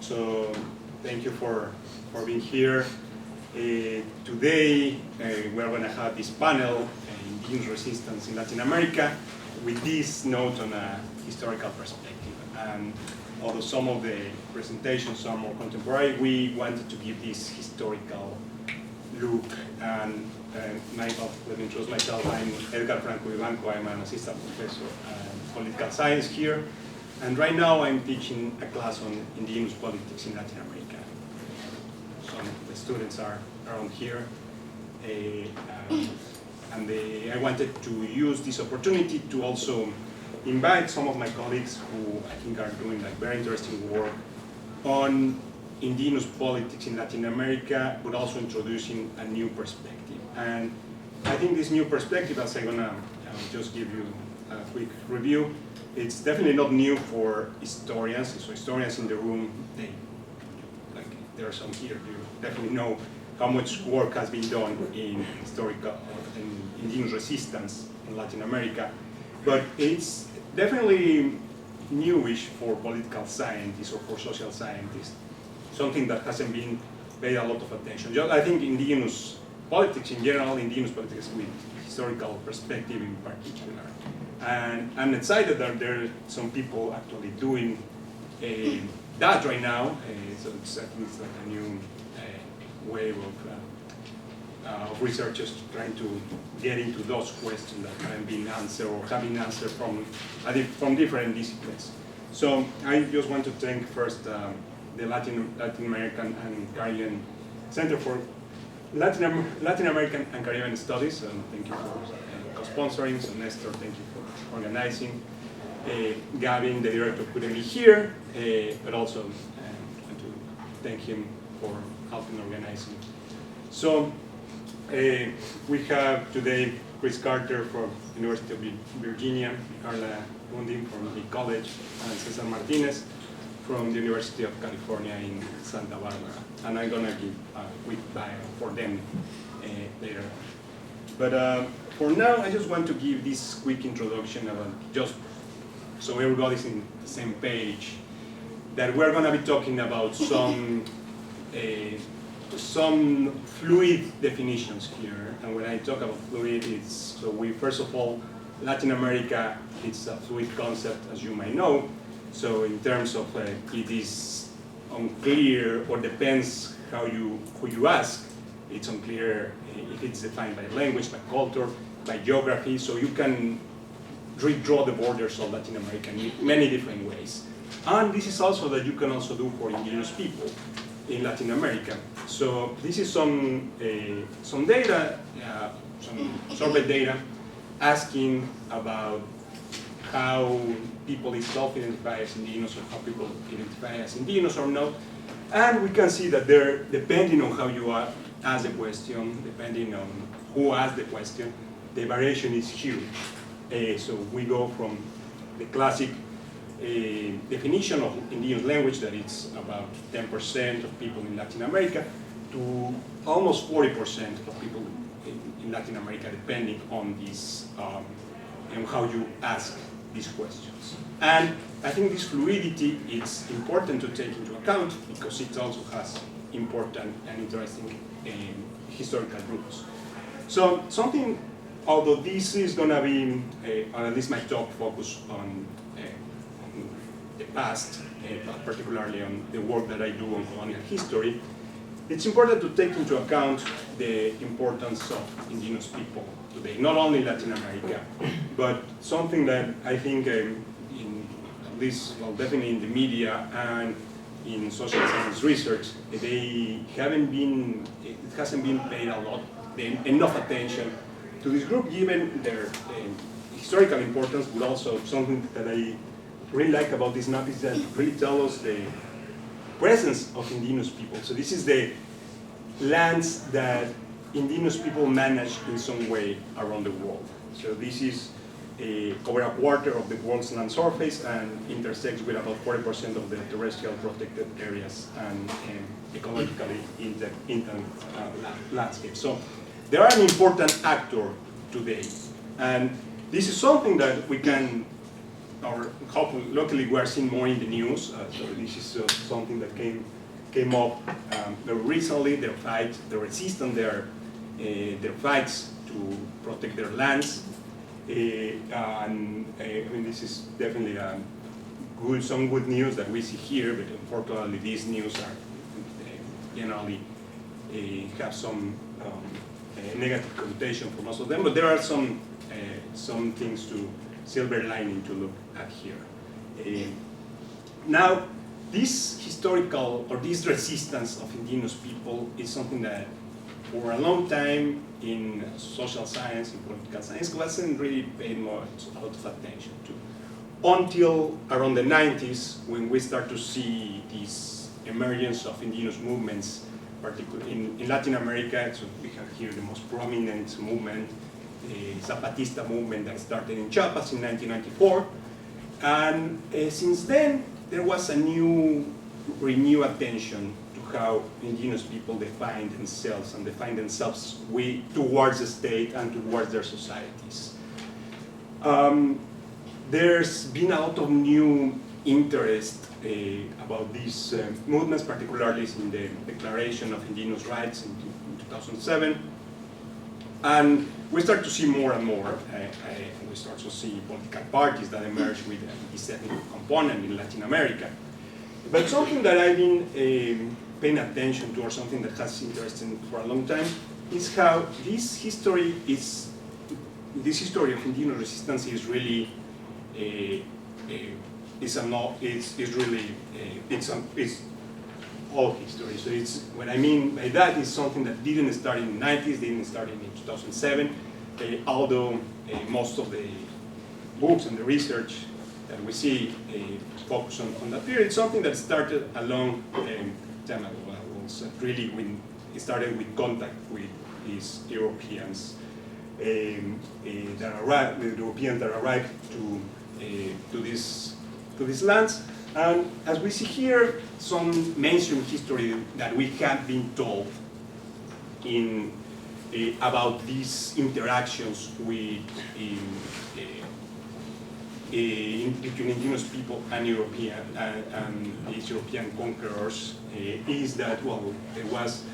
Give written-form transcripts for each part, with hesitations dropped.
So thank you for being here. Today we're going to have this panel, Indigenous Resistance in Latin America, with this note on a historical perspective. And although some of the presentations are more contemporary, we wanted to give this historical look. And let me introduce myself. I'm Edgar Franco-Vivanco. I'm an assistant professor in political science here. And right now I'm teaching a class on indigenous politics in Latin America. Some of the students are around here. I wanted to use this opportunity to also invite some of my colleagues who I think are doing like very interesting work on indigenous politics in Latin America, but also introducing a new perspective. And I think this new perspective, as I'm gonna just give you a quick review, it's definitely not new for historians. So historians in the room, there are some here, you definitely know how much work has been done in indigenous resistance in Latin America. But it's definitely newish for political scientists or for social scientists, something that hasn't been paid a lot of attention. I think indigenous politics in general, indigenous politics with historical perspective in particular. And I'm excited that there are some people actually doing that right now. So it's, I think it's like a new wave of researchers trying to get into those questions that haven't been answered or have been answered from different disciplines. So I just want to thank first the Latin American and Caribbean Center for Latin American and Caribbean Studies. Thank you for co-sponsoring. So Nestor, thank you for organizing. Gavin, the director, couldn't be here, but also I want to thank him for helping organizing. So we have today Chris Carter from University of Virginia, Karla Mundim from the college, and Cesar Martinez from the University of California in Santa Barbara. And I'm gonna give a quick bio for them later. But for now, I just want to give this quick introduction about just so everybody's in the same page, that we're gonna be talking about some fluid definitions here. And when I talk about fluid, it's, so first of all, Latin America, it's a fluid concept, as you might know. So in terms of it is unclear, or depends who you ask, it's unclear if it's defined by language, by culture, by geography. So you can redraw the borders of Latin America in many different ways. And this is also that you can also do for indigenous people in Latin America. So this is some data, some survey data, asking about how people self-identify as indigenous or how people identify as indigenous or not. And we can see that they're, depending on how you ask the question, depending on who asked the question, the variation is huge. So we go from the classic definition of indigenous language, that it's about 10% of people in Latin America, to almost 40% of people in Latin America, depending on this, and how you ask these questions. And I think this fluidity is important to take into account because it also has important and interesting historical roots. So something, although this is going to be, or at least my talk, focus on the past, but particularly on the work that I do on colonial history, it's important to take into account the importance of indigenous people today, not only in Latin America, but something that I think in at least, well, definitely in the media and in social science research, it hasn't been paid a lot, enough attention to this group, given their historical importance, but also something that I really like about this map is that it really tells us the presence of indigenous people. So this is the lands that indigenous people manage in some way around the world. So this is over a quarter of the world's land surface and intersects with about 40% of the terrestrial protected areas and ecologically intact landscapes. So they are an important actor today. And this is something that we can luckily we are seeing more in the news. So this is something that came up very recently. The resistance, their fights to protect their lands, and I mean this is definitely some good news that we see here. But unfortunately, these news are generally have some negative connotation for most of them. But there are some things to silver lining to look at here. Now, this historical or this resistance of indigenous people is something that for a long time in social science, in political science, wasn't really paid much a lot of attention to. Until around the 90s, when we start to see this emergence of indigenous movements, particularly in Latin America. So we have here the most prominent movement, the Zapatista movement that started in Chiapas in 1994. And since then, there was a renewed attention to how indigenous people define themselves and define themselves towards the state and towards their societies. There's been a lot of new interest about these movements, particularly in the Declaration of Indigenous Rights in 2007. And we start to see more and more. We start to see political parties that emerge with this ethnic component in Latin America. But something that I've been paying attention to, or something that has interested me for a long time, is how this history of indigenous resistance is really it's all history. So it's, what I mean by that is something that didn't start in the 90s, didn't start in 2007, although most of the books and the research that we see focus on that period. It's something that started a long time ago. It was really when it started with contact with these Europeans that arrived to these lands. And as we see here, some mainstream history that we have been told about these interactions with between indigenous people and these European conquerors is that, well, there was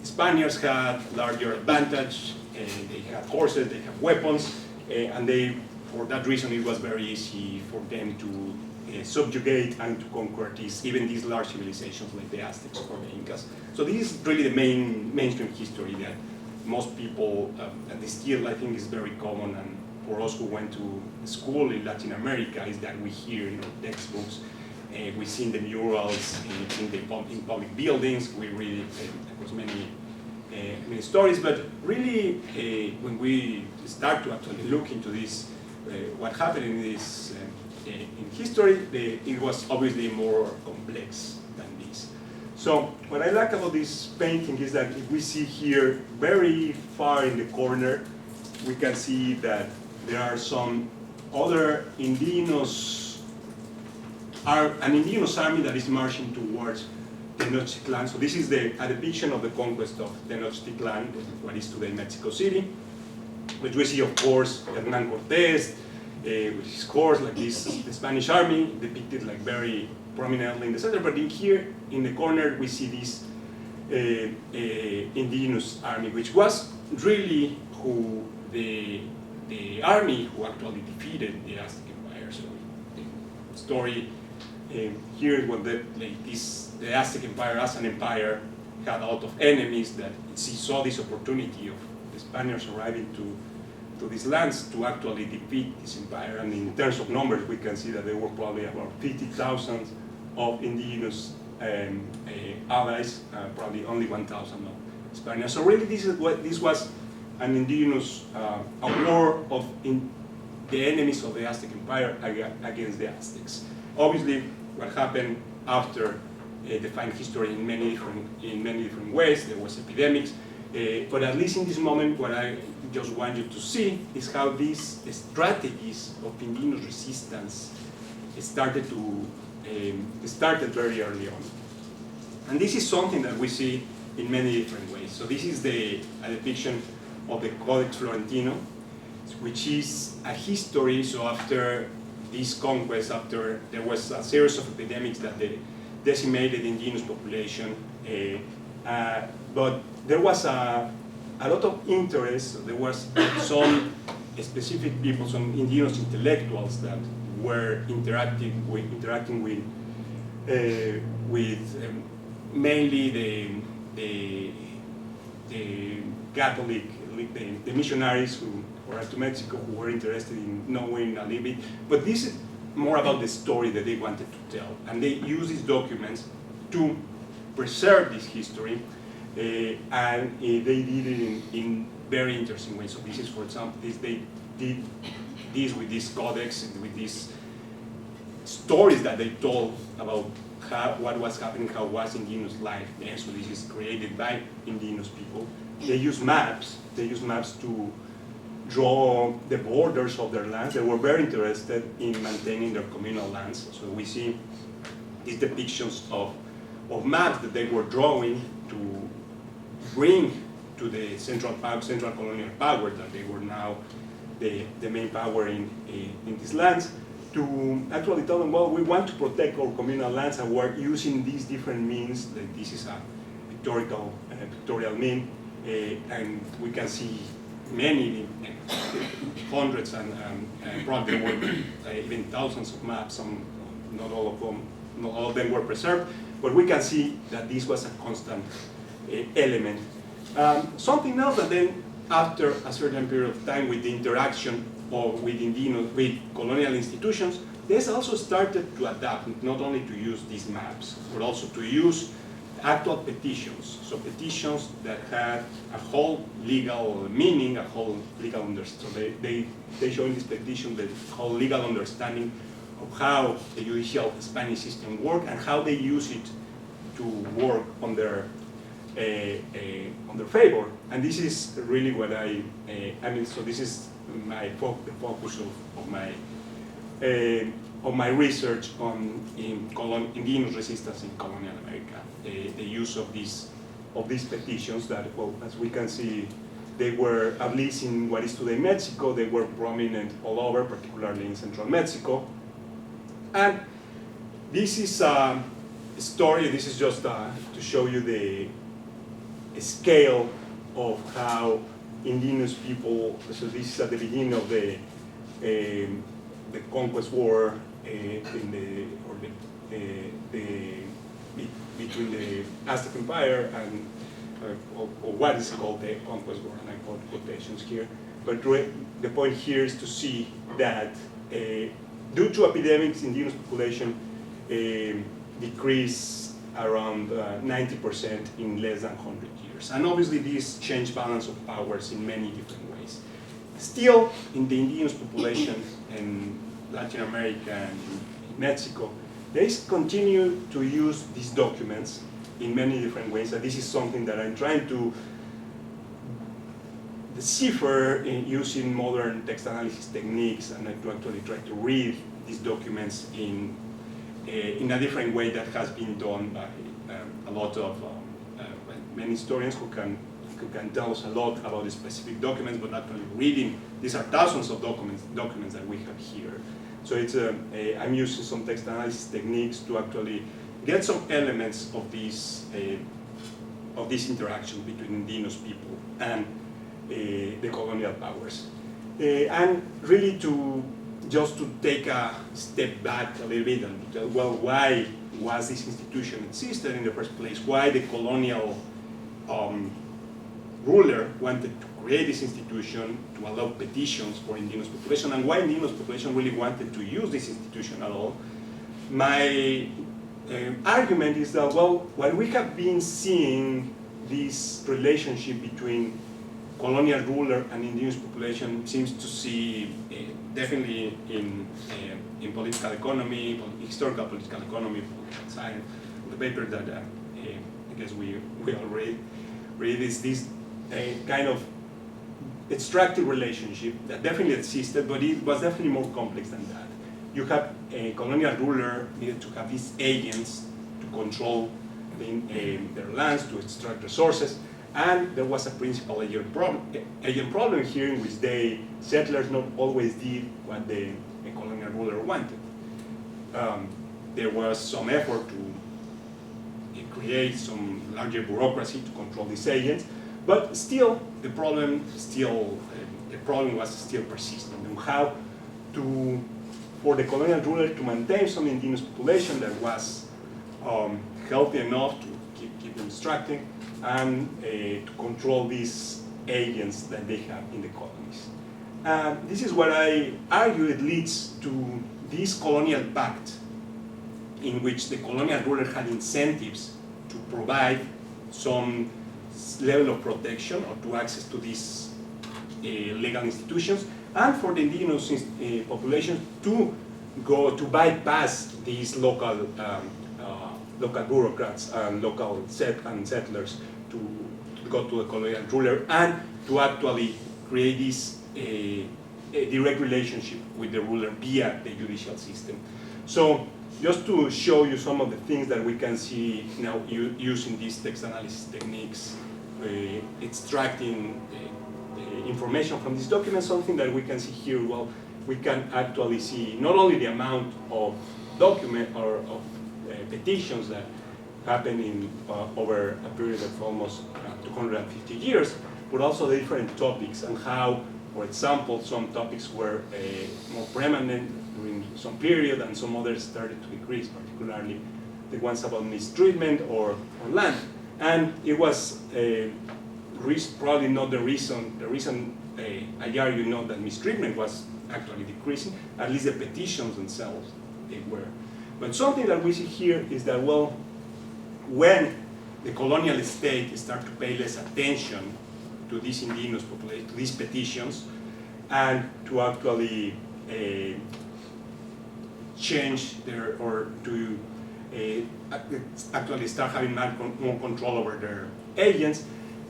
Spaniards had larger advantage. They had horses, they had weapons, and for that reason, it was very easy for them to subjugate and to conquer even these large civilizations like the Aztecs or the Incas. So this is really the mainstream history that most people, and still I think is very common, and for us who went to school in Latin America, is that we hear in our textbooks, we see in the murals, in public buildings, we read of course many stories, but really when we start to actually look into this, what happened in this in history, it was obviously more complex than this. So what I like about this painting is that if we see here very far in the corner, we can see that there are some other an indigenous army that is marching towards Tenochtitlan. So this is a depiction of the conquest of Tenochtitlan, what is today Mexico City, which we see, of course, Hernán Cortés, with his horse, like this, the Spanish army depicted like very prominently in the center. But here in the corner, we see this indigenous army, which was really the army who actually defeated the Aztec Empire. So the story here was that the Aztec Empire, as an empire, had a lot of enemies, that it saw this opportunity of the Spaniards arriving to these lands to actually defeat this empire. And in terms of numbers, we can see that there were probably about 50,000 of indigenous allies, probably only 1,000 of Spaniards. So really, this was an indigenous a war of the enemies of the Aztec Empire against the Aztecs. Obviously, what happened after defined history in many different ways. There was epidemics, but at least in this moment, what I just want you to see is how these strategies of indigenous resistance started very early on. And this is something that we see in many different ways. So this is a depiction of the Codex Florentino. which is a history. So after this conquest, after there was a series of epidemics that they decimated the indigenous population, but there was a lot of interest. There was some specific people, some indigenous intellectuals that were interacting with mainly the Catholic, the missionaries who arrived to Mexico, who were interested in knowing a little bit. But this is more about the story that they wanted to tell, and they use these documents to preserve this history, and they did it in very interesting ways. So this is, for example, they did this with this codex and with these stories that they told about what was happening, how was indigenous life there. So this is created by indigenous people. They use maps. They use maps to draw the borders of their lands. They were very interested in maintaining their communal lands. So we see these depictions of maps that they were drawing to bring to the central colonial power, that they were now the main power in these lands, to actually tell them, well, we want to protect our communal lands, and we're using these different means. This is a pictorial mean, and we can see many, hundreds, and probably there were even thousands of maps. Some, not all of them were preserved, but we can see that this was a constant element. Something else that then, after a certain period of time, with the interaction with colonial institutions, they also started to adapt, not only to use these maps, but also to use actual petitions. So petitions that had a whole legal meaning, a whole legal understanding. So they show in this petition the whole legal understanding of how the judicial Spanish system worked and how they use it to work on their favor. And this is really what I mean. So this is the focus of my research on indigenous resistance in colonial America. The use of these petitions that, well, as we can see, they were, at least in what is today Mexico, they were prominent all over, particularly in central Mexico. And this is a story. This is just to show you the scale of how indigenous people. So this is at the beginning of the Conquest War between the Aztec Empire and or what is called the Conquest War, and I put quotations here. But the point here is to see that due to epidemics, indigenous population decreased around 90% in less than 100 years. And obviously this changed balance of powers in many different ways. Still, in the indigenous population in Latin America and Mexico, they continue to use these documents in many different ways. And this is something that I'm trying to decipher using modern text analysis techniques, and to actually try to read these documents in a different way that has been done by a lot of many historians who can tell us a lot about the specific documents, but actually reading. These are thousands of documents that we have here. So it's I'm using some text analysis techniques to actually get some elements of this interaction between indigenous people and the colonial powers, and really just to take a step back a little bit and tell, well, why was this institution existed in the first place? Why the colonial ruler wanted to create this institution to allow petitions for indigenous population, and why indigenous population really wanted to use this institution at all. My argument is that, well, while we have been seeing this relationship between colonial ruler and indigenous population seems to see definitely in political economy, historical political economy, political science. The paper that I guess we all read is this kind of extractive relationship that definitely existed, but it was definitely more complex than that. You have a colonial ruler needed to have these agents to control their lands, to extract resources, And there was a principal agent problem here in which settlers not always did what the colonial ruler wanted. There was some effort to create some larger bureaucracy to control these agents, but still the problem was still persistent. And how for the colonial ruler to maintain some indigenous population that was healthy enough to keep them extracting and to control these agents that they have in the colonies. This is what I argue it leads to this colonial pact in which the colonial ruler had incentives to provide some level of protection or to access to these legal institutions, and for the indigenous population to bypass these local bureaucrats and local settlers to go to the colonial ruler and to actually create this a direct relationship with the ruler via the judicial system. So just to show you some of the things that we can see now using these text analysis techniques, extracting information from this document, something that we can see here, well, we can actually see not only the amount of document or of petitions that happened in over a period of almost 250 years, but also the different topics and how, for example, some topics were more preeminent during some period and some others started to decrease, particularly the ones about mistreatment or land. And it was probably not the reason I argue that mistreatment was actually decreasing, at least the petitions themselves, they were. But something that we see here is that, well, when the colonial state started to pay less attention to these indigenous population, to these petitions, and to actually change actually start having more control over their agents,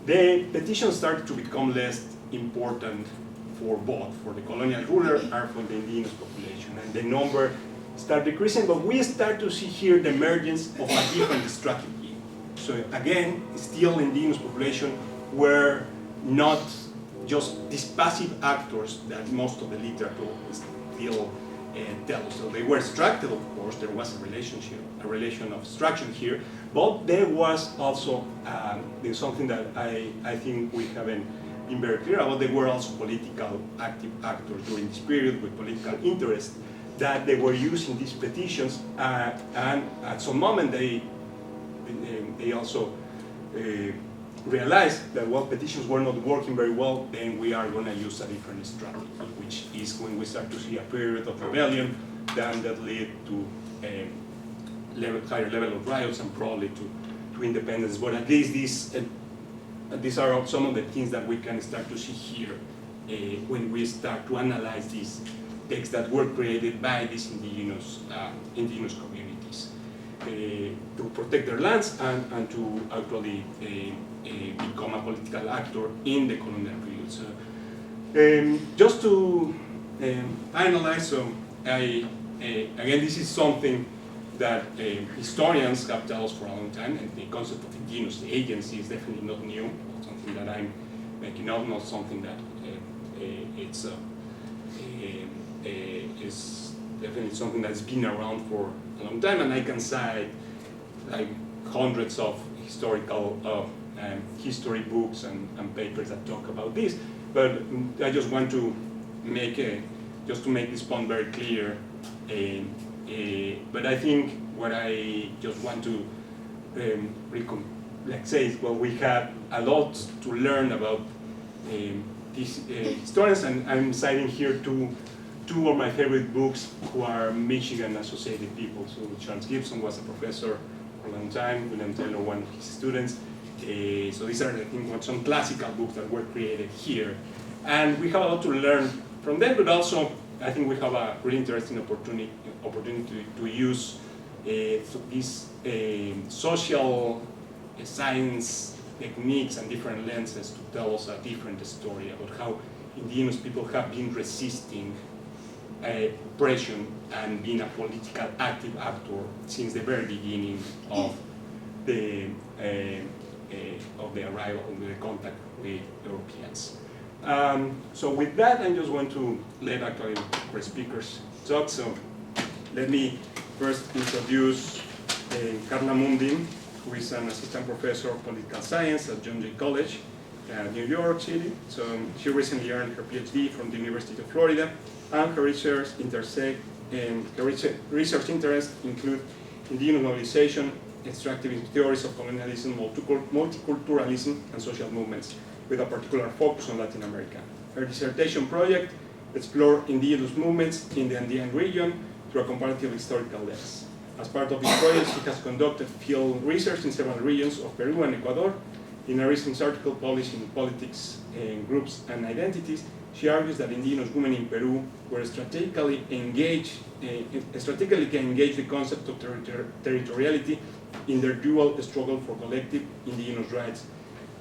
the petitions started to become less important for both, for the colonial ruler and for the indigenous population. And the number started decreasing, but we start to see here the emergence of a different strategy. So again, still indigenous population were not just these passive actors that most of the literature still tell us. So they were extracted, of course, there was a relation of extraction here, but there was also there's something that I think we haven't been very clear about. They were also political active actors during this period with political interest that they were using these petitions, and at some moment they also realized that, well, petitions were not working very well, then we are going to use a different strategy, which is when we start to see a period of rebellion, then that led to a higher level of riots and probably to independence. But at least these are some of the things that we can start to see here when we start to analyze these texts that were created by these indigenous communities to protect their lands and to actually become a political actor in the colonial period. So, just to finalize, so again, this is something that historians have told us for a long time, and the concept of indigenous agency is definitely not new, something that I'm making up, not something that is definitely something that's been around for a long time, and I can cite like hundreds of historical history books and papers that talk about this. But I just want to make this point very clear. But I think what I just want to say is, well, we have a lot to learn about these historians, and I'm citing here two of my favorite books who are Michigan associated people. So Charles Gibson was a professor for a long time, William Taylor, one of his students. So these are, I think, some classical books that were created here. And we have a lot to learn from them, but also I think we have a really interesting opportunity to use these social science techniques and different lenses to tell us a different story about how indigenous people have been resisting oppression and being a political active actor since the very beginning of the of the arrival, of the contact with Europeans. So with that, I'm just going to let actually our speakers talk. So let me first introduce Karla Mundim, who is an assistant professor of political science at John Jay College, New York City. So she recently earned her PhD from the University of Florida, and her research interests include indigenous mobilization, extractivist theories of colonialism, multiculturalism, and social movements, with a particular focus on Latin America. Her dissertation project explored indigenous movements in the Andean region through a comparative historical lens. As part of this project, she has conducted field research in several regions of Peru and Ecuador. In a recent article published in Politics, Groups and Identities, she argues that indigenous women in Peru were strategically engaged the concept of territoriality in their dual struggle for collective indigenous rights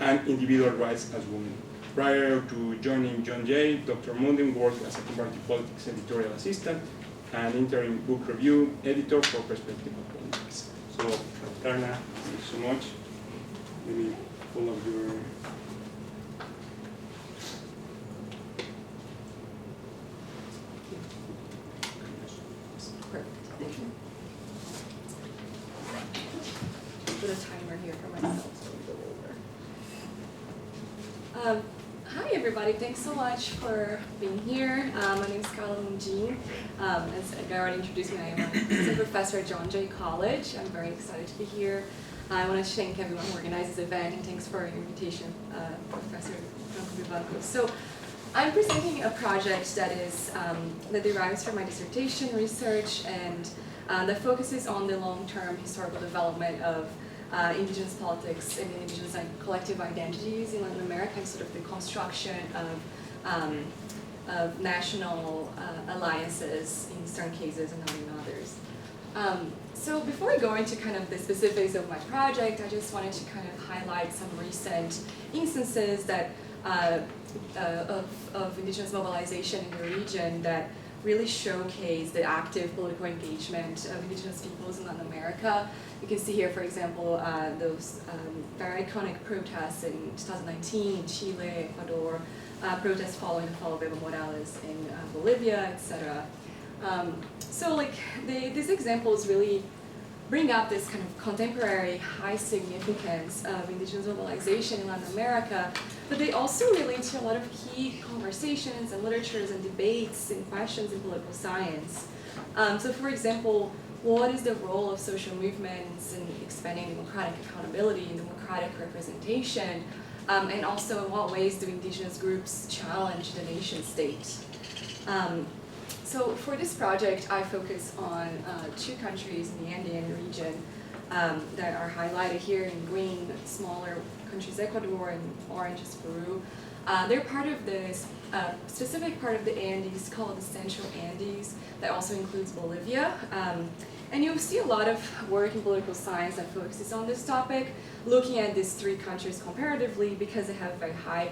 and individual rights as women. Prior to joining John Jay, Dr. Mundim worked as a comparative politics editorial assistant and interim book review editor for Perspective of Politics. So, Karla, thank you so much. Let me pull up your... Perfect, thank you. Put a timer here for myself so we go over. Hi everybody, thanks so much for being here. My name is Karla Mundim. As Edgar already introduced me, I am a professor at John Jay College. I'm very excited to be here. I want to thank everyone who organized this event, and thanks for your invitation, Professor Franco-Vivanco. So I'm presenting a project that derives from my dissertation research and that focuses on the long-term historical development of indigenous politics and indigenous collective identities in Latin America, and sort of the construction of national alliances in certain cases and not in others. So before I go into kind of the specifics of my project, I just wanted to kind of highlight some recent instances that of indigenous mobilization in the region that really showcase the active political engagement of indigenous peoples in Latin America. You can see here, for example, those very iconic protests in 2019 in Chile, Ecuador, protests following the fall of Evo Morales in Bolivia, etc. So like these examples really bring up this kind of contemporary high significance of indigenous mobilization in Latin America, but they also relate to a lot of key conversations and literatures and debates and questions in political science. So for example, what is the role of social movements in expanding democratic accountability and democratic representation? And also in what ways do indigenous groups challenge the nation state? So for this project, I focus on two countries in the Andean region that are highlighted here in green, smaller countries, Ecuador, and orange is Peru. They're part of this specific part of the Andes called the Central Andes that also includes Bolivia. And you'll see a lot of work in political science that focuses on this topic, looking at these three countries comparatively because they have a very high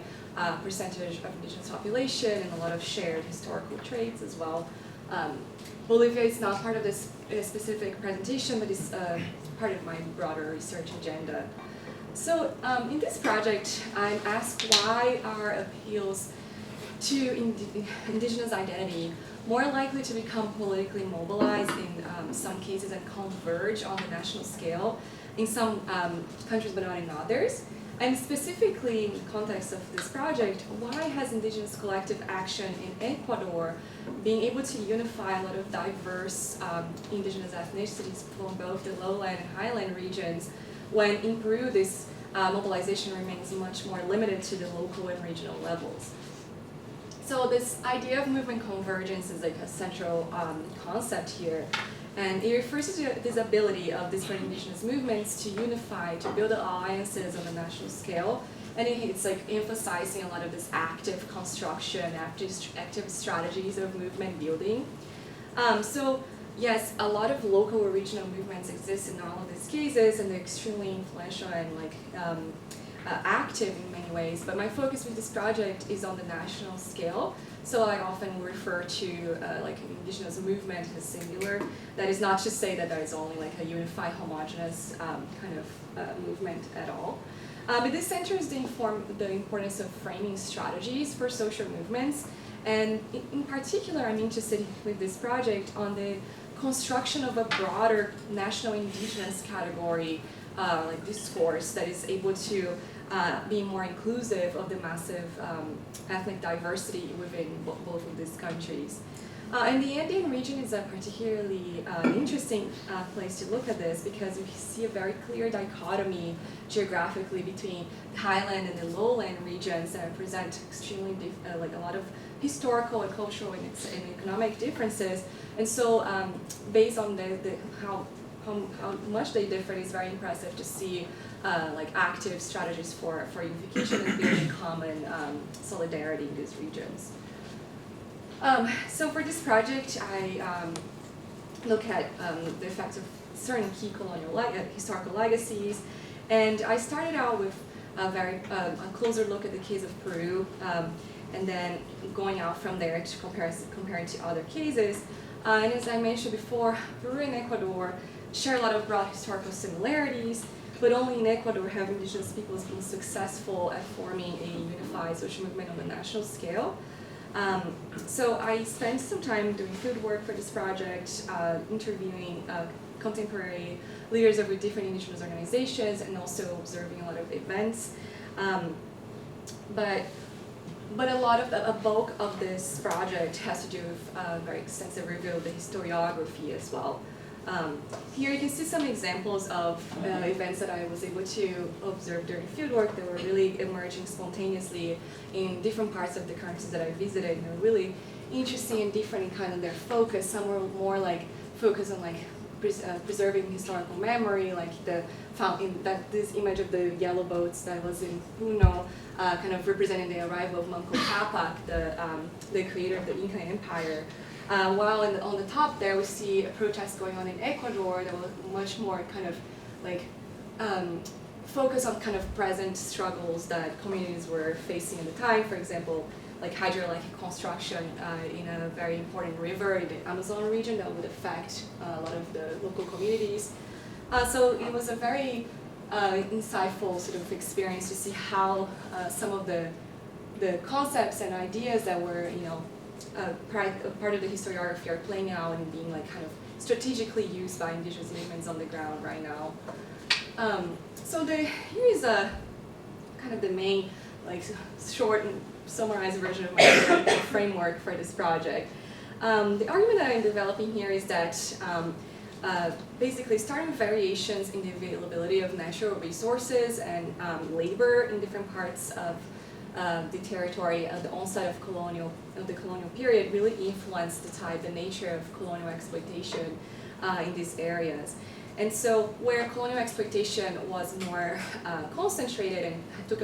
percentage of indigenous population and a lot of shared historical traits as well. Bolivia is not part of this specific presentation, but it's part of my broader research agenda. So in this project, I'm asked why are appeals to indigenous identity more likely to become politically mobilized in some cases and converge on the national scale in some countries but not in others. And specifically in the context of this project, why has indigenous collective action in Ecuador being able to unify a lot of diverse indigenous ethnicities from both the lowland and highland regions, when in Peru this mobilization remains much more limited to the local and regional levels? So this idea of movement convergence is like a central concept here. And it refers to this ability of different indigenous movements to unify, to build alliances on a national scale. And it's like emphasizing a lot of this active construction, active strategies of movement building. So yes, a lot of local or regional movements exist in all of these cases, and they're extremely influential and like active in many ways. But my focus with this project is on the national scale. So I often refer to like an indigenous movement as singular. That is not to say that there is only like a unified, homogeneous kind of movement at all. But this centers the importance of framing strategies for social movements. And in particular, I'm interested with this project on the construction of a broader national indigenous category, like discourse that is able to be more inclusive of the massive ethnic diversity within both of these countries. And the Andean region is a particularly interesting place to look at this because we see a very clear dichotomy geographically between the highland and the lowland regions that present extremely like a lot of historical and cultural and economic differences. And so based on how much they differ, it's very impressive to see like active strategies for unification and building common solidarity in these regions. So for this project, I look at the effects of certain key colonial historical legacies, and I started out with a closer look at the case of Peru, and then going out from there to compare it to other cases. And as I mentioned before, Peru and Ecuador share a lot of broad historical similarities, but only in Ecuador have indigenous peoples been successful at forming a unified social movement on a national scale. So I spent some time doing field work for this project, interviewing contemporary leaders of different indigenous organizations and also observing a lot of events. But a bulk of this project has to do with a very extensive review of the historiography as well. Here you can see some examples of events that I was able to observe during fieldwork that were really emerging spontaneously in different parts of the countries that I visited. And they were really interesting and different in kind of their focus. Some were more like focused on like preserving historical memory, like this image of the yellow boats that was in Puno, kind of representing the arrival of Manco Cápac, the creator of the Inca Empire. While on the top there we see a protest going on in Ecuador that was much more kind of like focus on kind of present struggles that communities were facing at the time. For example, like hydroelectric construction in a very important river in the Amazon region that would affect a lot of the local communities. So it was a very insightful sort of experience to see how some of the concepts and ideas that were, part of the historiography are playing out and being like kind of strategically used by indigenous movements on the ground right now. Here is a kind of the main, like short and summarized version of my framework for this project. The argument that I'm developing here is that basically starting with variations in the availability of natural resources and labor in different parts of the territory at the onset of the colonial period really influenced the nature of colonial exploitation in these areas. And so where colonial exploitation was more concentrated and took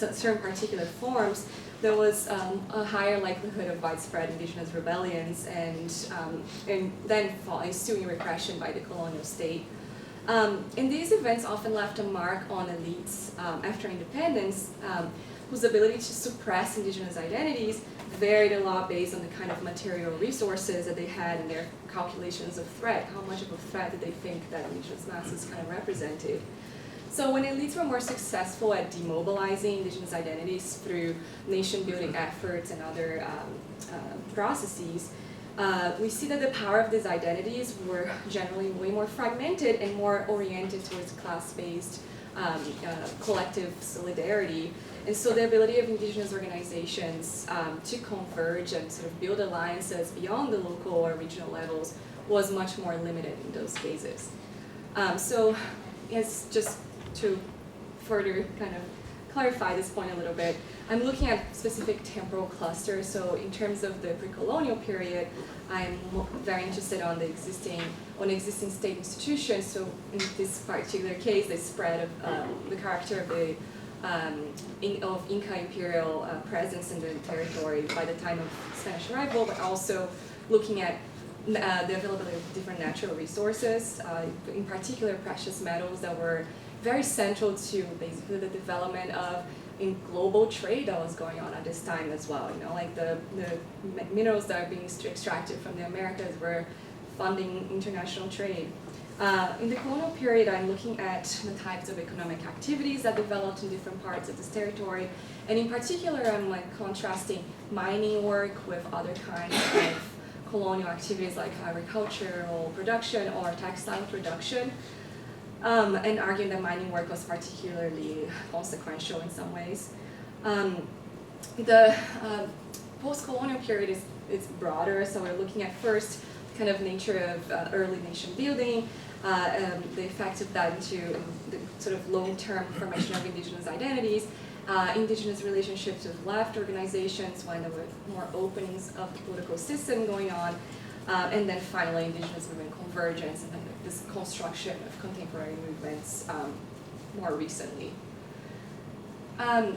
certain particular forms, there was a higher likelihood of widespread indigenous rebellions and then ensuing repression by the colonial state. And these events often left a mark on elites after independence, whose ability to suppress indigenous identities varied a lot based on the kind of material resources that they had in their calculations of threat. How much of a threat did they think that indigenous masses kind of represented? So when elites were more successful at demobilizing indigenous identities through nation-building efforts and other processes, we see that the power of these identities were generally way more fragmented and more oriented towards class-based collective solidarity. And so the ability of indigenous organizations to converge and sort of build alliances beyond the local or regional levels was much more limited in those cases. So it's just to further kind of clarify this point a little bit, I'm looking at specific temporal clusters. So in terms of the pre-colonial period, I'm very interested on existing state institutions. So in this particular case, the spread of the character of the of Inca imperial presence in the territory by the time of Spanish arrival, but also looking at the availability of different natural resources, in particular precious metals that were very central to basically the development of global trade that was going on at this time as well. Like the minerals that are being extracted from the Americas were funding international trade. In the colonial period, I'm looking at the types of economic activities that developed in different parts of this territory, and in particular, I'm like contrasting mining work with other kinds of colonial activities like agricultural production or textile production, and arguing that mining work was particularly consequential in some ways. The post-colonial period is broader, so we're looking at first kind of nature of early nation building, the effect of that into the sort of long-term formation of indigenous identities, indigenous relationships with left organizations when there were more openings of the political system going on, and then finally indigenous movement convergence and then this construction of contemporary movements more recently.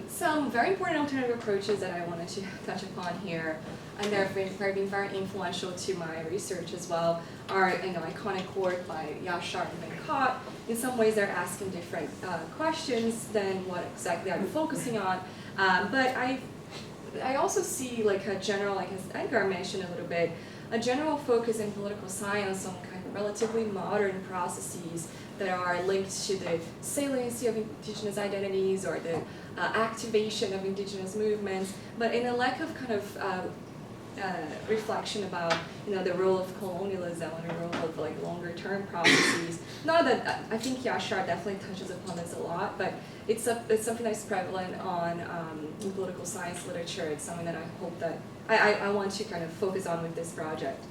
Some very important alternative approaches that I wanted to touch upon here, and they've been very influential to my research as well, are iconic work by Yashar and Venkat. In some ways they're asking different questions than what exactly I'm focusing on, but I also see like a general, like as Edgar mentioned a little bit, a general focus in political science on kind of relatively modern processes that are linked to the saliency of indigenous identities or the activation of indigenous movements, but in a lack of kind of reflection about the role of colonialism and the role of like longer term processes. Not that I think Yashar definitely touches upon this a lot, but it's something that's prevalent on in political science literature. It's something that I hope that I want to kind of focus on with this project.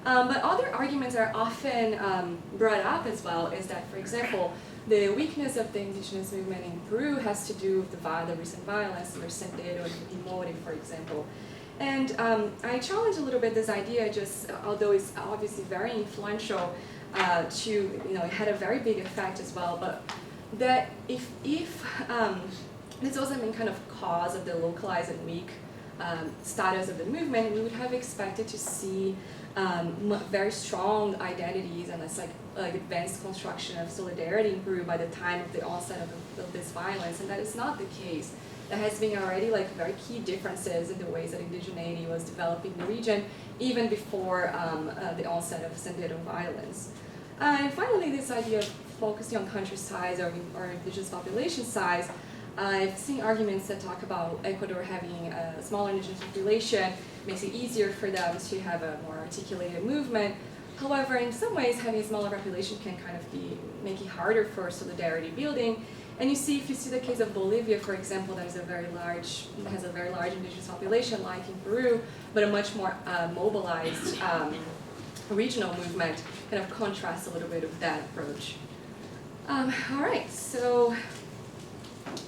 But other arguments that are often brought up as well is that, for example, the weakness of the indigenous movement in Peru has to do with the recent violence under Sendero and Fujimori, for example. And I challenge a little bit this idea, just although it's obviously very influential it had a very big effect as well, but that if this wasn't been kind of cause of the localized and weak status of the movement, we would have expected to see very strong identities and this like advanced construction of solidarity in Peru by the time of the onset of this violence, and that is not the case. There has been already like very key differences in the ways that indigeneity was developing in the region, even before the onset of Sendero violence. And finally, this idea of focusing on country size or indigenous population size, I've seen arguments that talk about Ecuador having a smaller indigenous population makes it easier for them to have a more articulated movement. However, in some ways, having a smaller population can kind of make it harder for solidarity building. And you see, if you see the case of Bolivia, for example, that has a very large indigenous population, like in Peru, but a much more mobilized regional movement, kind of contrasts a little bit of that approach. All right, so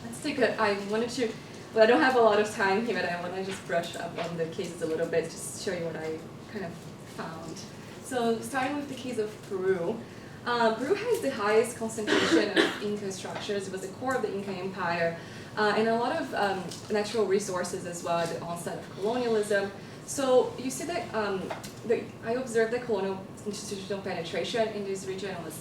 let's take I don't have a lot of time here, but I want to just brush up on the cases a little bit, just to show you what I kind of found. So starting with the case of Peru. Peru has the highest concentration of Inca structures. It was the core of the Inca Empire, and a lot of natural resources as well at the onset of colonialism. So you see that I observed that colonial institutional penetration in this region was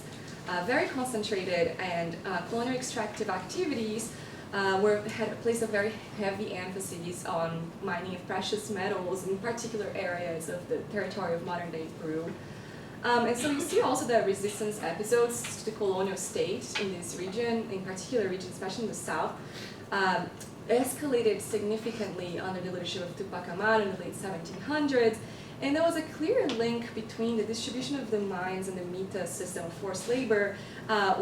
very concentrated, and colonial extractive activities had placed a very heavy emphasis on mining of precious metals in particular areas of the territory of modern-day Peru. And so you see also the resistance episodes to the colonial state in this region, in particular region, especially in the south, escalated significantly under the leadership of Tupac Amaru in the late 1700s. And there was a clear link between the distribution of the mines and the Mita system of forced labor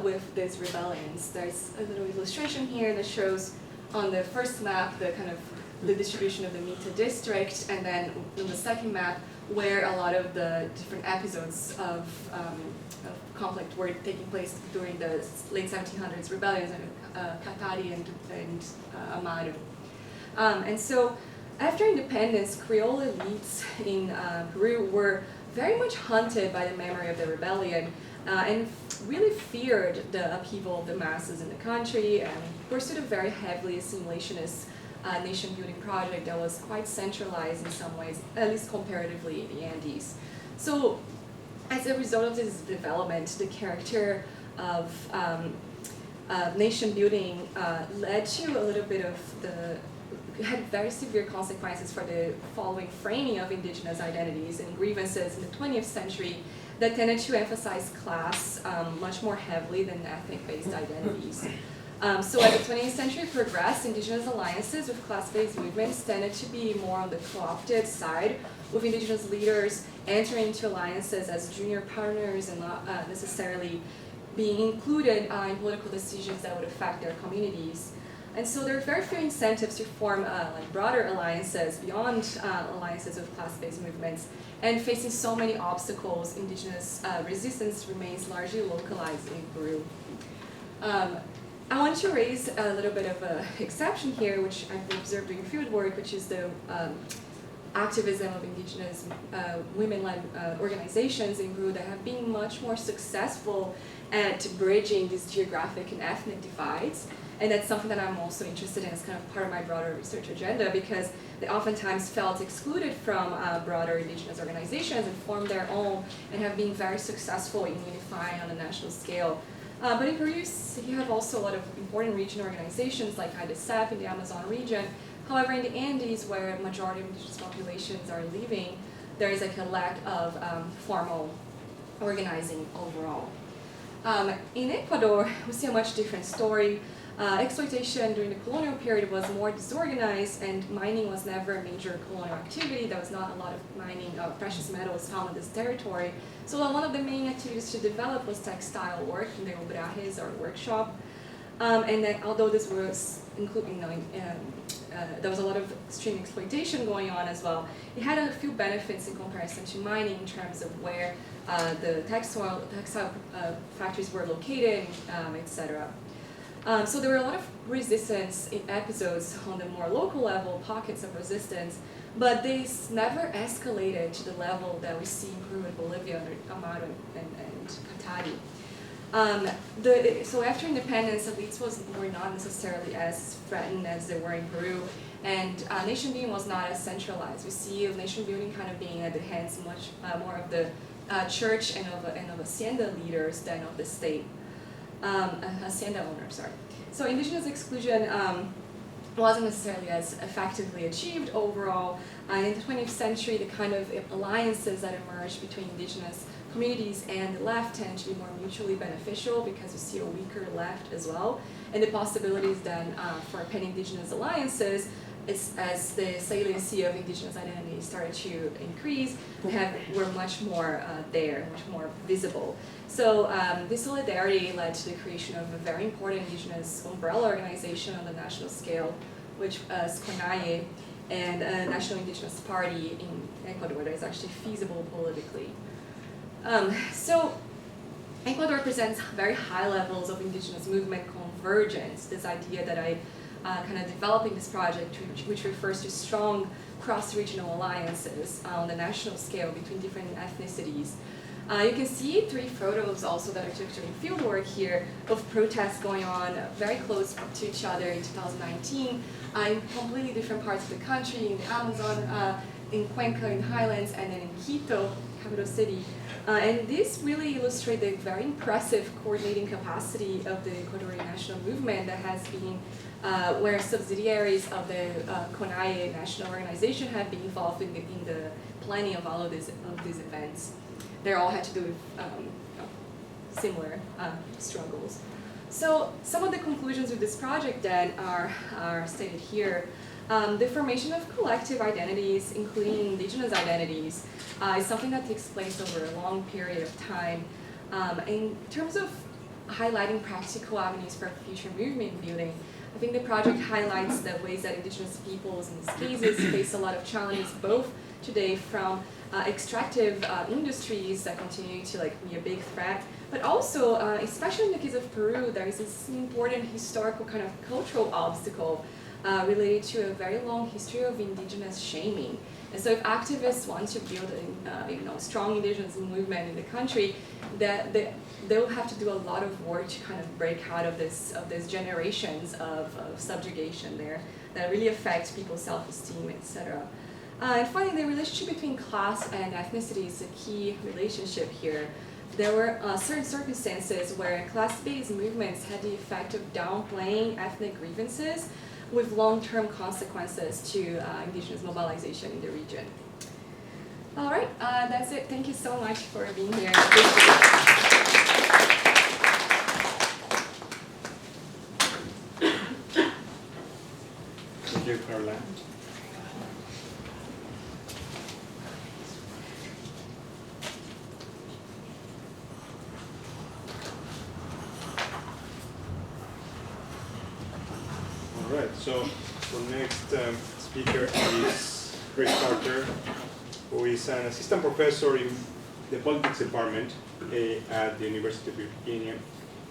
with these rebellions. There's a little illustration here that shows on the first map the distribution of the Mita district, and then on the second map where a lot of the different episodes of conflict were taking place during the late 1700s rebellions and Katari and Amaru. And so after independence, Creole elites in Peru were very much haunted by the memory of the rebellion and really feared the upheaval of the masses in the country and pursued a very heavily assimilationist nation-building project that was quite centralized in some ways, at least comparatively in the Andes. So as a result of this development, the character of nation-building led to a little bit of had very severe consequences for the following framing of indigenous identities and grievances in the 20th century that tended to emphasize class much more heavily than ethnic-based identities. So as the 20th century progressed, indigenous alliances with class-based movements tended to be more on the co-opted side, with indigenous leaders entering into alliances as junior partners and not necessarily being included in political decisions that would affect their communities. And so there are very few incentives to form like broader alliances beyond alliances with class-based movements. And facing so many obstacles, indigenous resistance remains largely localized in Peru. I want to raise a little bit of an exception here, which I've observed during field work, which is the activism of indigenous women-led organizations in Peru that have been much more successful at bridging these geographic and ethnic divides. And that's something that I'm also interested in as kind of part of my broader research agenda, because they oftentimes felt excluded from broader indigenous organizations and formed their own and have been very successful in unifying on a national scale. But in Peru, you have also a lot of important regional organizations like IDESEP in the Amazon region. However, in the Andes, where a majority of indigenous populations are living, there is like a lack of formal organizing overall. In Ecuador, we see a much different story. Exploitation during the colonial period was more disorganized, and mining was never a major colonial activity. There was not a lot of mining of precious metals found in this territory. So one of the main activities to develop was textile work in the obrajes or workshop. And then although this was including, there was a lot of extreme exploitation going on as well, it had a few benefits in comparison to mining in terms of where the textile factories were located, etc. So there were a lot of resistance in episodes on the more local level, pockets of resistance, but this never escalated to the level that we see in Peru and Bolivia under Amaro and Catari. So after independence, elites were not necessarily as threatened as they were in Peru, and nation building was not as centralized. We see nation building kind of being at the hands much more of the church and of hacienda leaders than of the state. Hacienda owners, sorry. So indigenous exclusion wasn't necessarily as effectively achieved overall. In the 20th century, the kind of alliances that emerged between indigenous communities and the left tend to be more mutually beneficial because you see a weaker left as well. And the possibilities then for pan-indigenous alliances as the saliency of indigenous identity started to increase, were much more much more visible. So this solidarity led to the creation of a very important indigenous umbrella organization on the national scale, which is CUNY, and a National Indigenous Party in Ecuador that is actually feasible politically. So Ecuador presents very high levels of indigenous movement convergence, this idea that I kind of developing this project, which refers to strong cross-regional alliances on the national scale between different ethnicities. You can see 3 photos also that I took during fieldwork here of protests going on very close to each other in 2019 in completely different parts of the country, in the Amazon, in Cuenca, in Highlands, and then in Quito, capital city. And this really illustrates the very impressive coordinating capacity of the Ecuadorian national movement that has been where subsidiaries of the CUNY national organization have been involved in the planning of all of these events. They all had to do with similar struggles. So some of the conclusions of this project then are stated here. The formation of collective identities, including indigenous identities, is something that takes place over a long period of time. In terms of highlighting practical avenues for future movement building, I think the project highlights the ways that indigenous peoples in these cases face a lot of challenges, both today from extractive industries that continue to be a big threat, but also, especially in the case of Peru, there is this important historical kind of cultural obstacle related to a very long history of indigenous shaming. And so if activists want to build a strong indigenous movement in the country, that they'll have to do a lot of work to kind of break out of these generations of subjugation there that really affect people's self-esteem, etc. And finally, the relationship between class and ethnicity is a key relationship here. There were certain circumstances where class-based movements had the effect of downplaying ethnic grievances with long-term consequences to indigenous mobilization in the region. All right, that's it. Thank you so much for being here. Thank you, Karla. All right, so the next speaker is Chris Carter, who is an assistant professor in the politics department at the University of Virginia.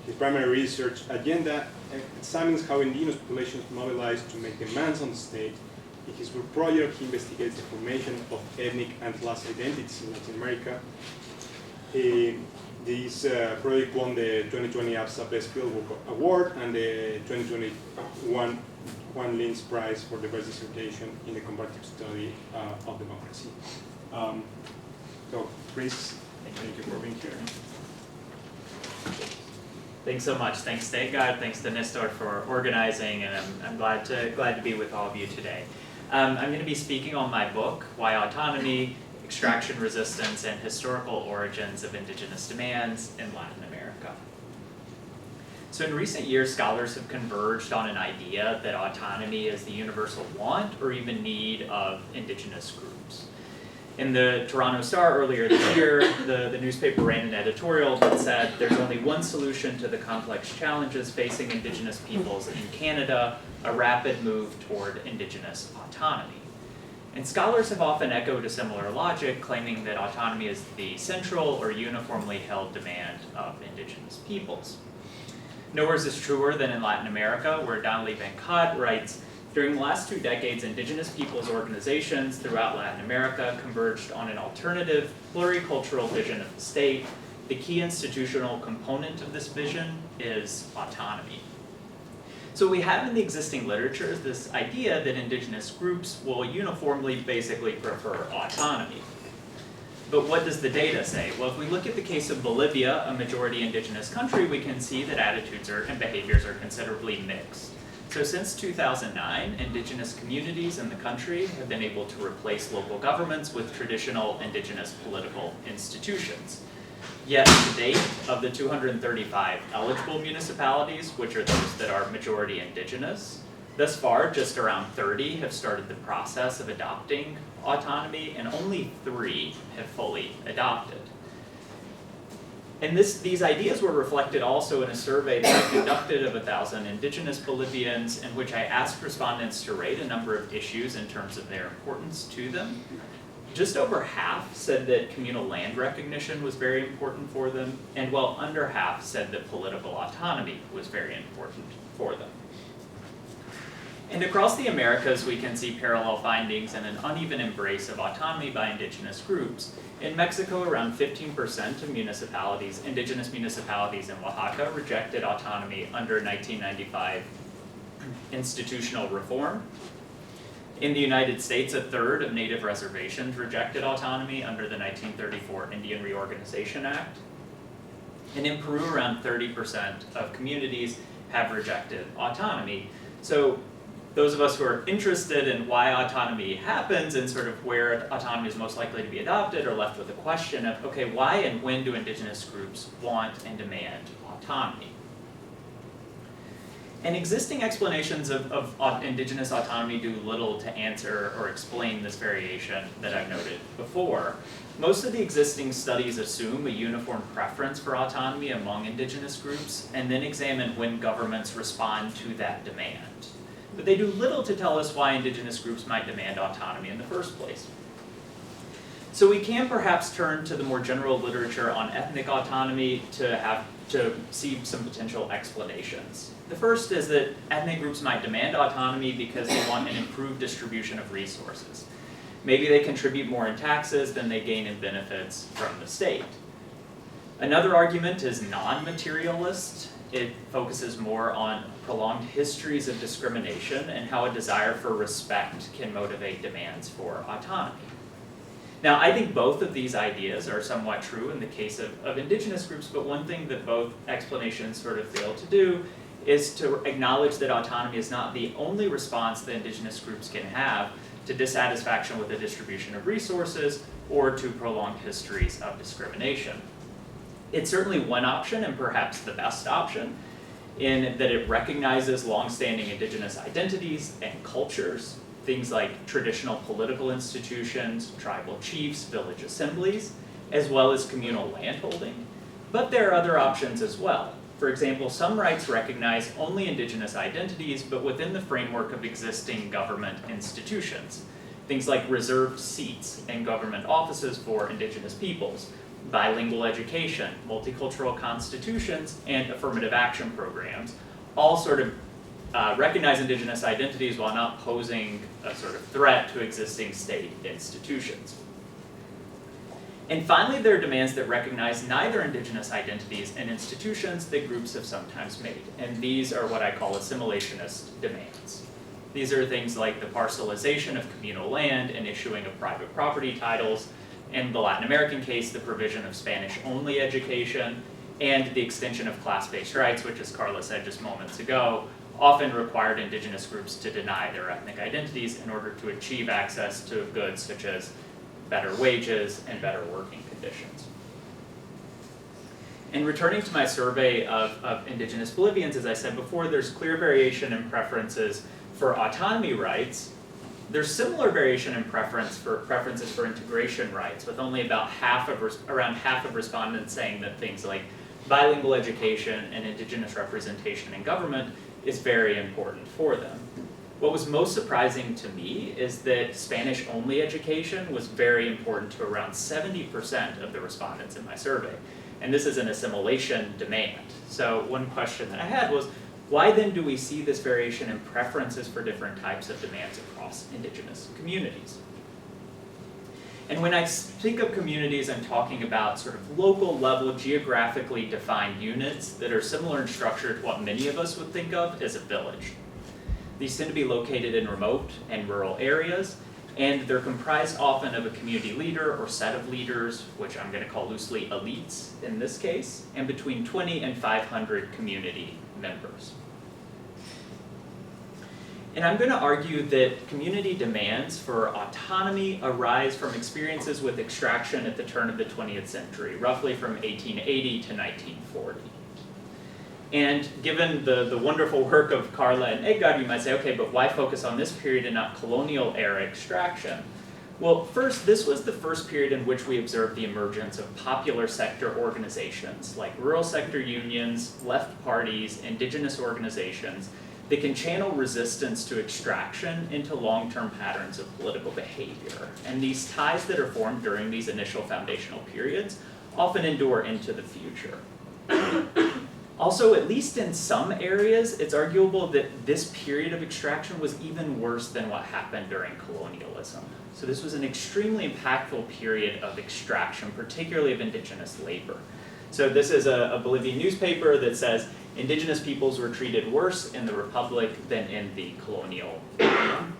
His primary research agenda examines how indigenous populations mobilize to make demands on the state. In his work project, he investigates the formation of ethnic and class identities in Latin America. This project won the 2020 APSA Best Fieldwork Award and the 2021 Juan Lin's Prize for Diverse Dissertation in the Comparative Study of Democracy. So, Chris, thank you for being here. Thanks so much. Thanks to Edgar, thanks to Nestor for organizing, and I'm glad to be with all of you today. I'm going to be speaking on my book, Why Autonomy, Extraction Resistance, and Historical Origins of Indigenous Demands in Latin America. So in recent years, scholars have converged on an idea that autonomy is the universal want or even need of indigenous groups. In the Toronto Star earlier this year, the newspaper ran an editorial that said there's only one solution to the complex challenges facing indigenous peoples in Canada, a rapid move toward indigenous autonomy. And scholars have often echoed a similar logic, claiming that autonomy is the central or uniformly held demand of indigenous peoples. Nowhere is this truer than in Latin America, where Donnelly Venkat writes, during the last 2 decades, indigenous peoples' organizations throughout Latin America converged on an alternative, pluricultural vision of the state. The key institutional component of this vision is autonomy. So we have in the existing literature this idea that indigenous groups will uniformly basically prefer autonomy. But what does the data say? Well, if we look at the case of Bolivia, a majority indigenous country, we can see that attitudes and behaviors are considerably mixed. So since 2009, indigenous communities in the country have been able to replace local governments with traditional indigenous political institutions. Yet to date, of the 235 eligible municipalities, which are those that are majority indigenous, thus far just around 30 have started the process of adopting autonomy, and only 3 have fully adopted. And these ideas were reflected also in a survey that I conducted of 1,000 indigenous Bolivians, in which I asked respondents to rate a number of issues in terms of their importance to them. Just over half said that communal land recognition was very important for them, and well under half said that political autonomy was very important for them. And across the Americas, we can see parallel findings and an uneven embrace of autonomy by indigenous groups. In Mexico, around 15% of municipalities, indigenous municipalities in Oaxaca, rejected autonomy under 1995 institutional reform. In the United States, a third of native reservations rejected autonomy under the 1934 Indian Reorganization Act. And in Peru, around 30% of communities have rejected autonomy. So those of us who are interested in why autonomy happens and sort of where autonomy is most likely to be adopted are left with a question of, okay, why and when do indigenous groups want and demand autonomy? And existing explanations of indigenous autonomy do little to answer or explain this variation that I've noted before. Most of the existing studies assume a uniform preference for autonomy among indigenous groups and then examine when governments respond to that demand. But they do little to tell us why indigenous groups might demand autonomy in the first place. So we can perhaps turn to the more general literature on ethnic autonomy to see some potential explanations. The first is that ethnic groups might demand autonomy because they want an improved distribution of resources. Maybe they contribute more in taxes than they gain in benefits from the state. Another argument is non-materialist. It focuses more on prolonged histories of discrimination and how a desire for respect can motivate demands for autonomy. Now, I think both of these ideas are somewhat true in the case of indigenous groups, but one thing that both explanations sort of fail to do is to acknowledge that autonomy is not the only response that indigenous groups can have to dissatisfaction with the distribution of resources, or to prolonged histories of discrimination. It's certainly one option, and perhaps the best option, in that it recognizes longstanding indigenous identities and cultures, things like traditional political institutions, tribal chiefs, village assemblies, as well as communal landholding. But there are other options as well. For example, some rights recognize only indigenous identities, but within the framework of existing government institutions. Things like reserved seats in government offices for indigenous peoples, bilingual education, multicultural constitutions, and affirmative action programs, all sort of recognize indigenous identities while not posing a sort of threat to existing state institutions. And finally, there are demands that recognize neither indigenous identities and institutions that groups have sometimes made, and these are what I call assimilationist demands. These are things like the parcelization of communal land and issuing of private property titles, in the Latin American case, the provision of Spanish-only education, and the extension of class-based rights, which, as Karla said just moments ago, often required indigenous groups to deny their ethnic identities in order to achieve access to goods such as better wages and better working conditions. In returning to my survey of indigenous Bolivians, as I said before, there's clear variation in preferences for autonomy rights. There's similar variation in preferences for integration rights, with only about around half of respondents saying that things like bilingual education and indigenous representation in government is very important for them. What was most surprising to me is that Spanish-only education was very important to around 70% of the respondents in my survey. And this is an assimilation demand. So one question that I had was, why then do we see this variation in preferences for different types of demands across indigenous communities? And when I think of communities, I'm talking about sort of local level, geographically defined units that are similar in structure to what many of us would think of as a village. These tend to be located in remote and rural areas, and they're comprised often of a community leader or set of leaders, which I'm going to call loosely elites in this case, and between 20 and 500 community members. And I'm going to argue that community demands for autonomy arise from experiences with extraction at the turn of the 20th century, roughly from 1880 to 1940. And given the wonderful work of Karla and Edgar, you might say, okay, but why focus on this period and not colonial era extraction? Well, first, this was the first period in which we observed the emergence of popular sector organizations like rural sector unions, left parties, indigenous organizations that can channel resistance to extraction into long-term patterns of political behavior. And these ties that are formed during these initial foundational periods often endure into the future. Also, at least in some areas, it's arguable that this period of extraction was even worse than what happened during colonialism. So this was an extremely impactful period of extraction, particularly of indigenous labor. So this is a Bolivian newspaper that says, indigenous peoples were treated worse in the Republic than in the colonial era.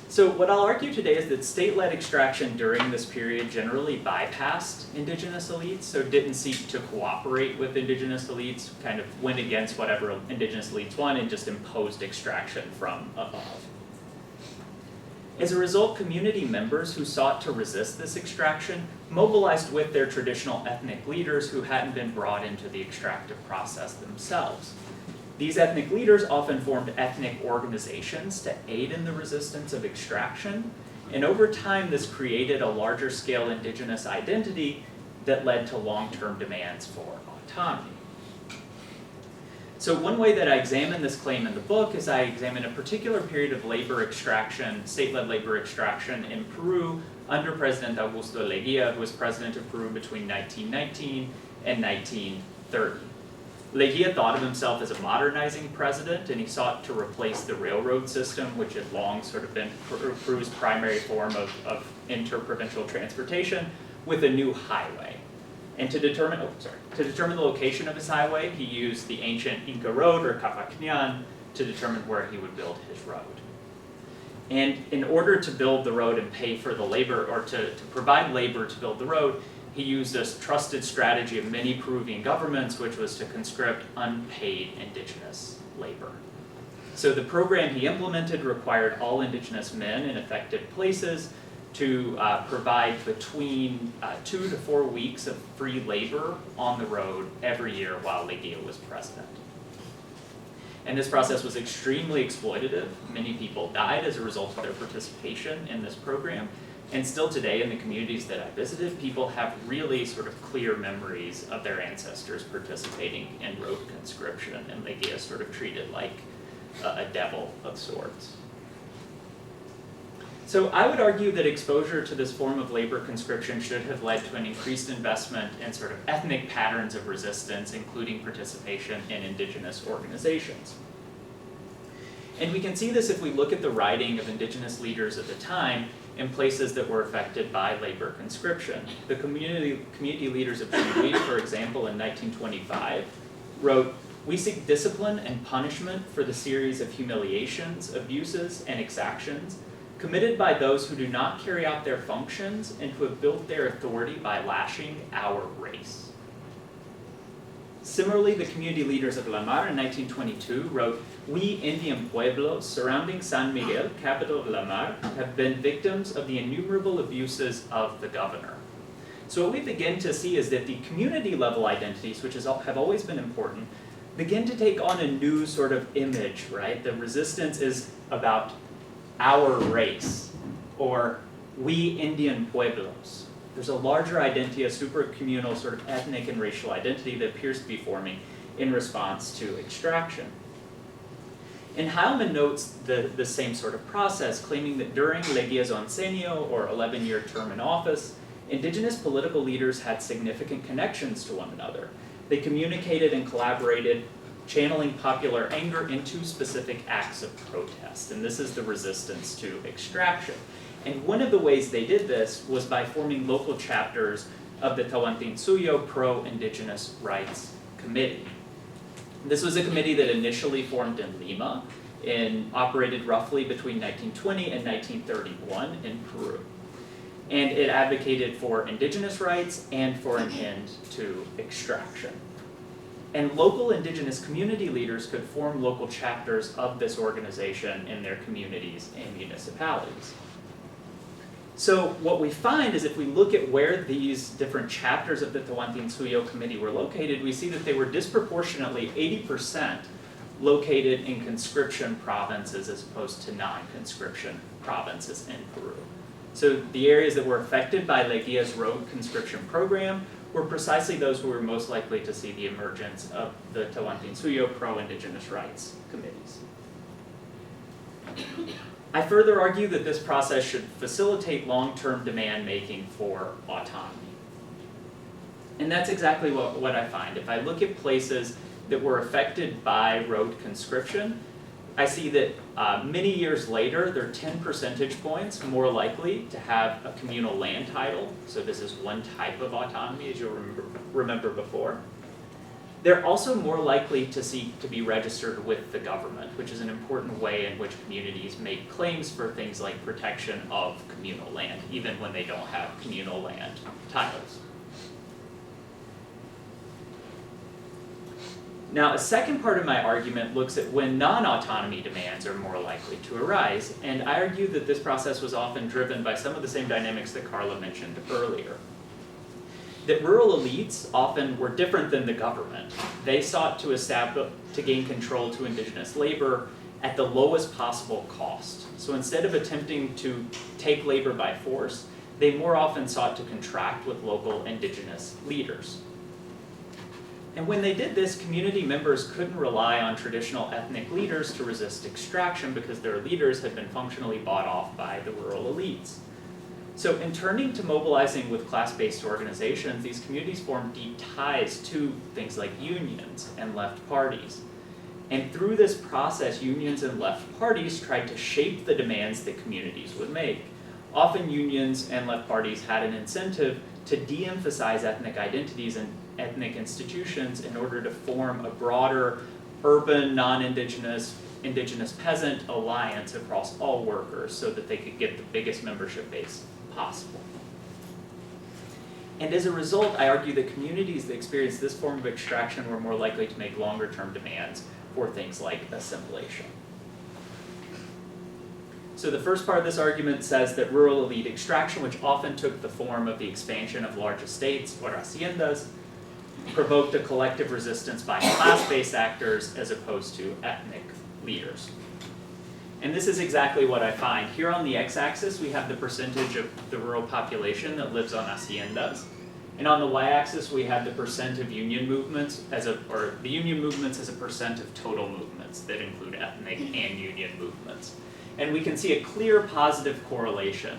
So what I'll argue today is that state-led extraction during this period generally bypassed indigenous elites, so didn't seek to cooperate with indigenous elites, kind of went against whatever indigenous elites wanted and just imposed extraction from above. As a result, community members who sought to resist this extraction mobilized with their traditional ethnic leaders who hadn't been brought into the extractive process themselves. These ethnic leaders often formed ethnic organizations to aid in the resistance of extraction, and over time this created a larger scale indigenous identity that led to long-term demands for autonomy. So one way that I examine this claim in the book is I examine a particular period of labor extraction, state-led labor extraction in Peru under President Augusto Leguía, who was president of Peru between 1919 and 1930. Leguía thought of himself as a modernizing president, and he sought to replace the railroad system, which had long sort of been Peru's primary form of interprovincial transportation, with a new highway. And to determine the location of his highway, he used the ancient Inca road, or Capacñan, to determine where he would build his road. And in order to build the road and pay for the labor, or to provide labor to build the road, he used a trusted strategy of many Peruvian governments, which was to conscript unpaid indigenous labor. So the program he implemented required all indigenous men in affected places to provide between 2 to 4 weeks of free labor on the road every year while Leguía was president. And this process was extremely exploitative. Many people died as a result of their participation in this program. And still today, in the communities that I visited, people have really sort of clear memories of their ancestors participating in road conscription, and Leguía is sort of treated like a devil of sorts. So I would argue that exposure to this form of labor conscription should have led to an increased investment in sort of ethnic patterns of resistance, including participation in indigenous organizations. And we can see this if we look at the writing of indigenous leaders at the time in places that were affected by labor conscription. The community leaders of CUNY, for example, in 1925, wrote, "We seek discipline and punishment for the series of humiliations, abuses, and exactions committed by those who do not carry out their functions and who have built their authority by lashing our race." Similarly, the community leaders of La Mar in 1922 wrote, "We Indian pueblos surrounding San Miguel, capital of La Mar, have been victims of the innumerable abuses of the governor." So what we begin to see is that the community level identities, which have always been important, begin to take on a new sort of image, right? The resistance is about our race, or we Indian pueblos. There's a larger identity, a super-communal sort of ethnic and racial identity that appears to be forming in response to extraction. And Heilman notes the same sort of process, claiming that during Leguía's oncenio, or 11-year term in office, indigenous political leaders had significant connections to one another. They communicated and collaborated, channeling popular anger into specific acts of protest. And this is the resistance to extraction. And one of the ways they did this was by forming local chapters of the Tawantinsuyo Pro-Indigenous Rights Committee. This was a committee that initially formed in Lima and operated roughly between 1920 and 1931 in Peru. And it advocated for indigenous rights and for an end to extraction. And local indigenous community leaders could form local chapters of this organization in their communities and municipalities. So what we find is if we look at where these different chapters of the Tawantinsuyo Committee were located, we see that they were disproportionately 80% located in conscription provinces as opposed to non-conscription provinces in Peru. So the areas that were affected by Leguía's road conscription program were precisely those who were most likely to see the emergence of the Tawantinsuyo pro-indigenous rights committees. I further argue that this process should facilitate long-term demand making for autonomy. And that's exactly what I find. If I look at places that were affected by road conscription, I see that many years later, they're 10 percentage points more likely to have a communal land title. So this is one type of autonomy, as you'll remember before. They're also more likely to seek to be registered with the government, which is an important way in which communities make claims for things like protection of communal land, even when they don't have communal land titles. Now, a second part of my argument looks at when non-autonomy demands are more likely to arise, and I argue that this process was often driven by some of the same dynamics that Karla mentioned earlier. That rural elites often were different than the government. They sought to gain control to indigenous labor at the lowest possible cost. So instead of attempting to take labor by force, they more often sought to contract with local indigenous leaders. And when they did this, community members couldn't rely on traditional ethnic leaders to resist extraction because their leaders had been functionally bought off by the rural elites. So in turning to mobilizing with class-based organizations, these communities formed deep ties to things like unions and left parties. And through this process, unions and left parties tried to shape the demands that communities would make. Often unions and left parties had an incentive to de-emphasize ethnic identities and ethnic institutions in order to form a broader urban, non-indigenous, indigenous peasant alliance across all workers so that they could get the biggest membership base possible. And as a result, I argue that communities that experienced this form of extraction were more likely to make longer-term demands for things like assimilation. So the first part of this argument says that rural elite extraction, which often took the form of the expansion of large estates or haciendas, provoked a collective resistance by class-based actors as opposed to ethnic leaders. And this is exactly what I find. Here on the x-axis, we have the percentage of the rural population that lives on haciendas. And on the y-axis, we have the percent of union movements or the union movements as a percent of total movements that include ethnic and union movements. And we can see a clear positive correlation.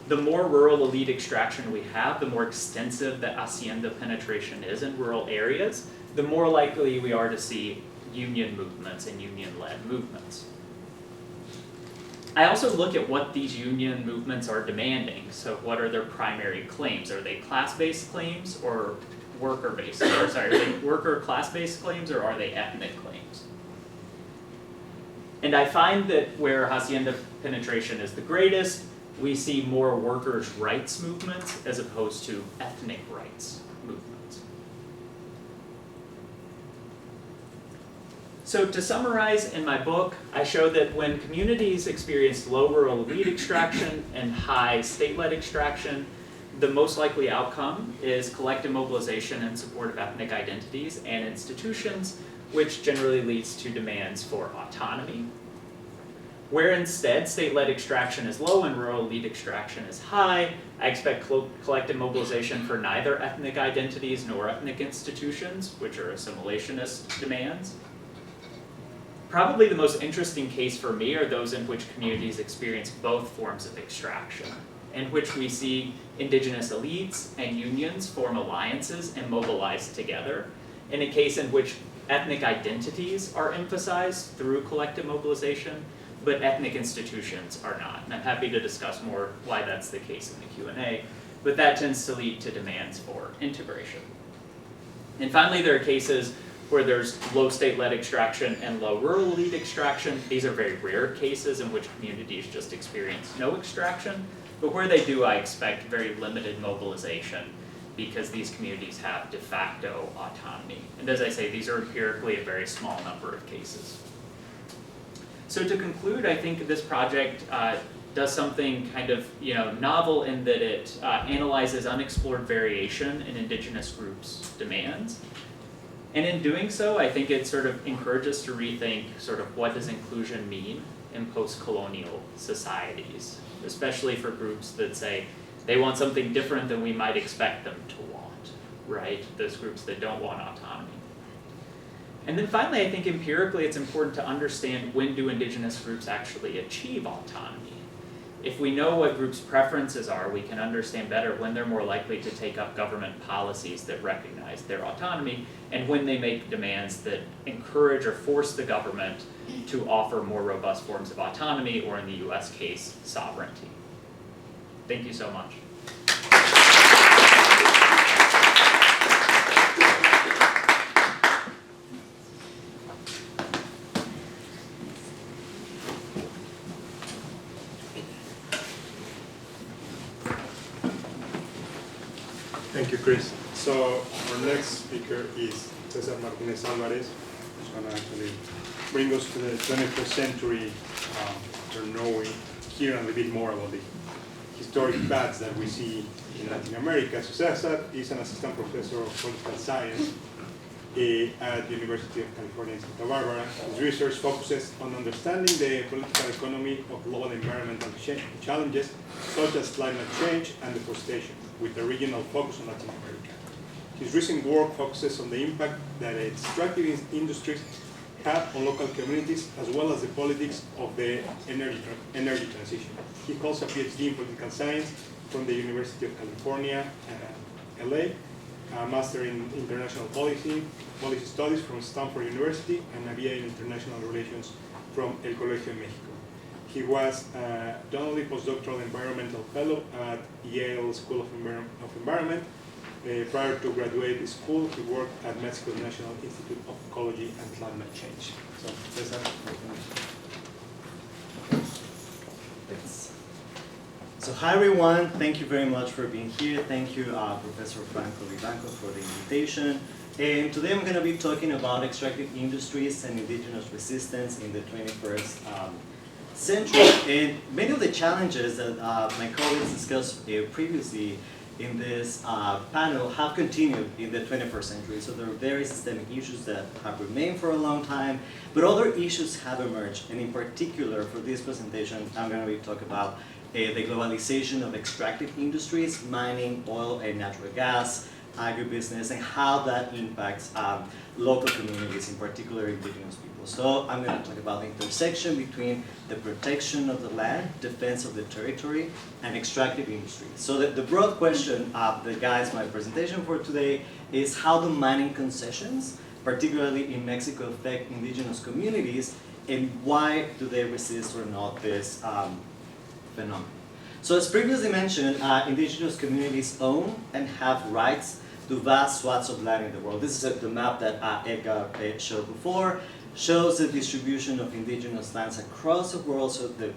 The more rural elite extraction we have, the more extensive the hacienda penetration is in rural areas, the more likely we are to see union movements and union-led movements. I also look at what these union movements are demanding. So what are their primary claims? Are they class-based claims or worker-based? Or sorry, are they worker class-based claims or are they ethnic claims? And I find that where hacienda penetration is the greatest, we see more workers' rights movements as opposed to ethnic rights movements. So to summarize, in my book, I show that when communities experience low rural elite extraction and high state-led extraction, the most likely outcome is collective mobilization in support of ethnic identities and institutions, which generally leads to demands for autonomy. Where instead state-led extraction is low and rural elite extraction is high, I expect collective mobilization for neither ethnic identities nor ethnic institutions, which are assimilationist demands. Probably the most interesting case for me are those in which communities experience both forms of extraction, in which we see indigenous elites and unions form alliances and mobilize together, in a case in which ethnic identities are emphasized through collective mobilization, but ethnic institutions are not. And I'm happy to discuss more why that's the case in the Q&A, but that tends to lead to demands for integration. And finally, there are cases where there's low state-led extraction and low rural elite extraction. These are very rare cases in which communities just experience no extraction, but where they do, I expect very limited mobilization because these communities have de facto autonomy. And as I say, these are empirically a very small number of cases. So to conclude, I think this project does something kind of novel in that it analyzes unexplored variation in indigenous groups' demands. And in doing so, I think it sort of encourages to rethink sort of what does inclusion mean in post-colonial societies, especially for groups that say they want something different than we might expect them to want, right? Those groups that don't want autonomy. And then finally, I think empirically it's important to understand when do indigenous groups actually achieve autonomy. If we know what groups' preferences are, we can understand better when they're more likely to take up government policies that recognize their autonomy and when they make demands that encourage or force the government to offer more robust forms of autonomy, or in the US case, sovereignty. Thank you so much. Thank you, Chris. So our next speaker is Cesar Martinez-Alvarez, who's going to actually bring us to the 21st century, knowing here a little bit more about the historic paths that we see in Latin America. So Cesar is an assistant professor of political science at the University of California in Santa Barbara. His research focuses on understanding the political economy of global environmental challenges, such as climate change and deforestation, with a regional focus on Latin America. His recent work focuses on the impact that extractive industries have on local communities, as well as the politics of the energy transition. He holds a PhD in political science from the University of California, LA, a master in international policy studies from Stanford University, and a BA in international relations from El Colegio de Mexico. He was a Donnelly postdoctoral environmental fellow at Yale School of Environment. Prior to graduate school, he worked at Mexico's National Institute of Ecology and Climate Change. So, Cesar. Thanks. So hi everyone, thank you very much for being here. Thank you, Professor Franco-Vivanco, for the invitation. And today I'm going to be talking about extractive industries and indigenous resistance in the 21st century. And many of the challenges that my colleagues discussed previously in this panel have continued in the 21st century. So there are very systemic issues that have remained for a long time, but other issues have emerged. And in particular, for this presentation, I'm going to be talking about the globalization of extractive industries, mining, oil and natural gas, agribusiness, and how that impacts local communities, in particular indigenous people. So I'm going to talk about the intersection between the protection of the land, defense of the territory, and extractive industries. So the broad question that guides my presentation for today is how do mining concessions, particularly in Mexico, affect indigenous communities, and why do they resist or not this phenomenon. So as previously mentioned, indigenous communities own and have rights to vast swaths of land in the world. This is the map that Edgar showed before, shows the distribution of indigenous lands across the world, so they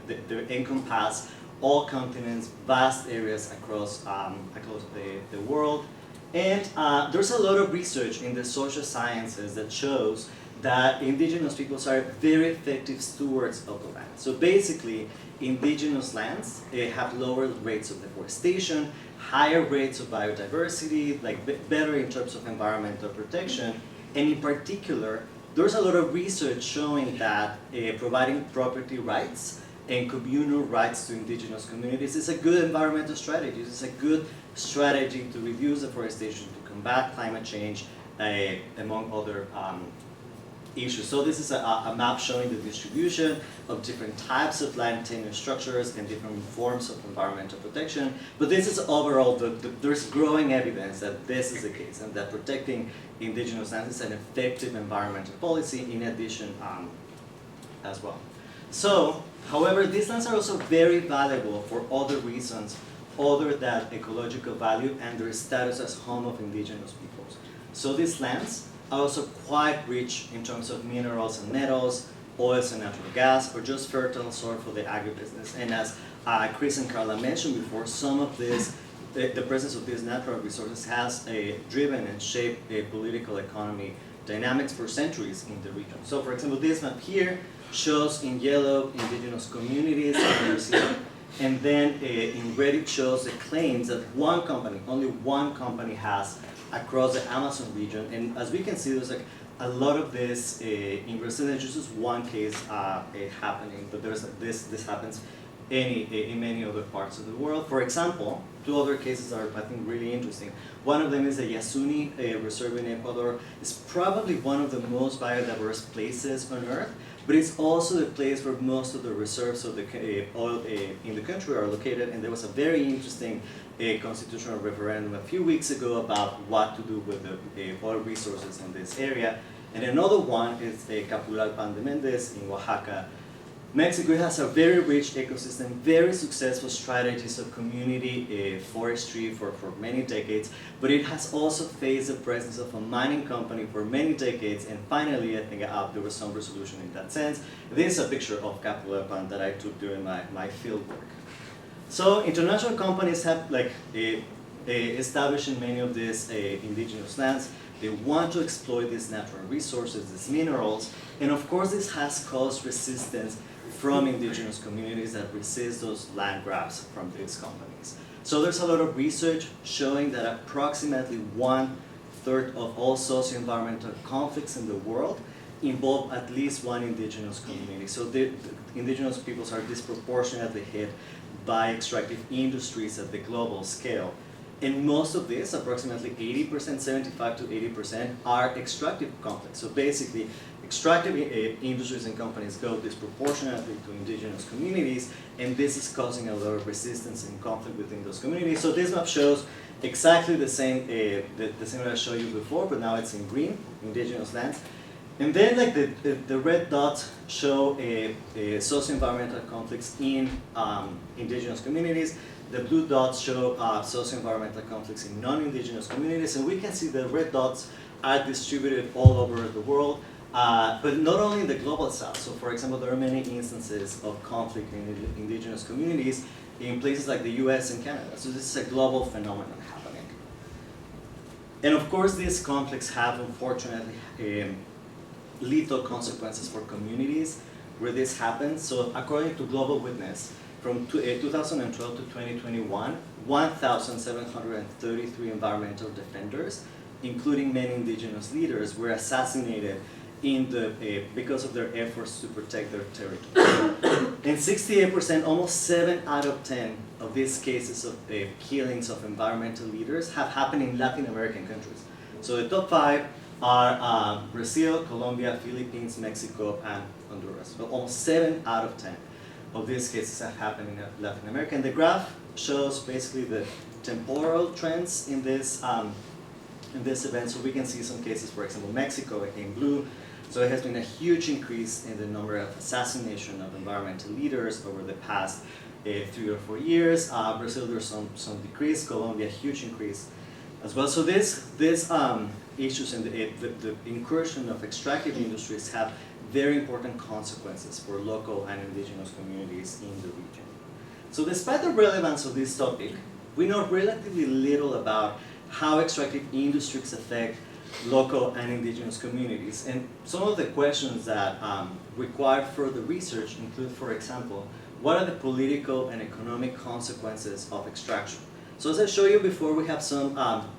encompass all continents, vast areas across the world. And there's a lot of research in the social sciences that shows that indigenous peoples are very effective stewards of the land. So basically, indigenous lands have lower rates of deforestation, higher rates of biodiversity, like better in terms of environmental protection, and in particular, there's a lot of research showing that providing property rights and communal rights to indigenous communities is a good environmental strategy. It's a good strategy to reduce deforestation, to combat climate change, among other issues. So this is a map showing the distribution of different types of land tenure structures and different forms of environmental protection. But this is overall, there's growing evidence that this is the case and that protecting indigenous lands is an effective environmental policy in addition as well. So, however, these lands are also very valuable for other reasons other than ecological value and their status as home of indigenous peoples. So these lands are also quite rich in terms of minerals and metals, oils and natural gas, or just fertile soil for the agribusiness. And as Chris and Karla mentioned before, some of this, the presence of these natural resources has driven and shaped political economy dynamics for centuries in the region. So for example, this map here shows in yellow indigenous communities in New Zealand, and then in red it shows the claims that one company, only one company has across the Amazon region. And as we can see, there's like a lot of this in Brazil. There's just one case happening, but there's this happens in many other parts of the world. For example, two other cases are, I think, really interesting. One of them is the Yasuni reserve in Ecuador. It's probably one of the most biodiverse places on Earth, but it's also the place where most of the reserves of the oil in the country are located. And there was a very interesting constitutional referendum a few weeks ago about what to do with the oil resources in this area. And another one is Capullalpan de Mendez in Oaxaca, Mexico. Has a very rich ecosystem, very successful strategies of community forestry for many decades, but it has also faced the presence of a mining company for many decades, and finally I think there was some resolution in that sense. This is a picture of Capullalpan that I took during my field work. So international companies have established in many of these indigenous lands. They want to exploit these natural resources, these minerals, and of course this has caused resistance from indigenous communities that resist those land grabs from these companies. So there's a lot of research showing that approximately 1/3 of all socio-environmental conflicts in the world involve at least one indigenous community. So the indigenous peoples are disproportionately hit by extractive industries at the global scale. And most of this, approximately 80%, 75 to 80%, are extractive conflicts. So basically, extractive industries and companies go disproportionately to indigenous communities, and this is causing a lot of resistance and conflict within those communities. So this map shows exactly the same that I showed you before, but now it's in green, indigenous lands. And then the red dots show socio-environmental conflicts in indigenous communities. The blue dots show socio-environmental conflicts in non-indigenous communities, and we can see the red dots are distributed all over the world, but not only in the global south. So for example, there are many instances of conflict in indigenous communities in places like the US and Canada. So this is a global phenomenon happening. And of course, these conflicts have, unfortunately, lethal consequences for communities. where this happened. So according to Global Witness, from 2012 to 2021, 1,733 environmental defenders, including many indigenous leaders, were assassinated because of their efforts to protect their territory. And 68%, almost 7 out of 10 of these cases of killings of environmental leaders have happened in Latin American countries. So the top 5 are Brazil, Colombia, Philippines, Mexico, and Honduras. So almost 7 out of 10 of these cases have happened in Latin America. And the graph shows basically the temporal trends in this event. So we can see some cases, for example, Mexico in blue. So it has been a huge increase in the number of assassination of environmental leaders over the past 3 or 4 years. Brazil, there's some decrease. Colombia, huge increase as well. So these issues and the incursion of extractive industries have very important consequences for local and indigenous communities in the region. So despite the relevance of this topic, we know relatively little about how extractive industries affect local and indigenous communities. And some of the questions that require further research include, for example, what are the political and economic consequences of extraction? So as I showed you before, we have some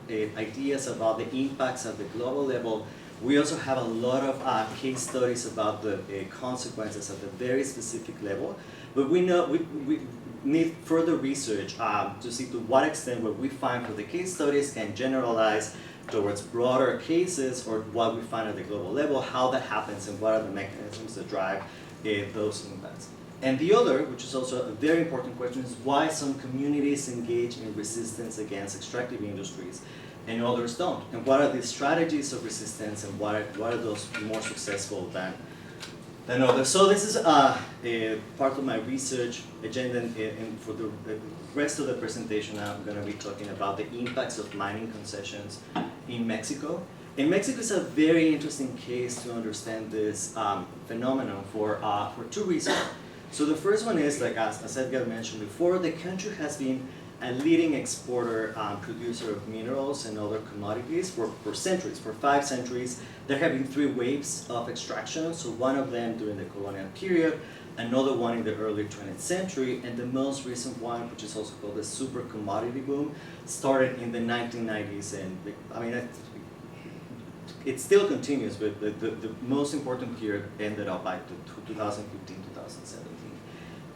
ideas about the impacts at the global level. We also have a lot of case studies about the consequences at the very specific level. But we know we need further research to see to what extent what we find for the case studies can generalize towards broader cases, or what we find at the global level, how that happens, and what are the mechanisms that drive those impacts. And the other, which is also a very important question, is why some communities engage in resistance against extractive industries and others don't. And what are the strategies of resistance, and why are those more successful than others? So this is part of my research agenda, and for the rest of the presentation I'm going to be talking about the impacts of mining concessions in Mexico. And Mexico is a very interesting case to understand this phenomenon for 2 reasons. So the first one is, like as Edgar mentioned before, the country has been a leading exporter, producer of minerals and other commodities for centuries, for 5 centuries. There have been 3 waves of extraction, so one of them during the colonial period, another one in the early 20th century, and the most recent one, which is also called the super commodity boom, started in the 1990s, and I mean, it still continues, but the most important period ended up by 2015, 2017.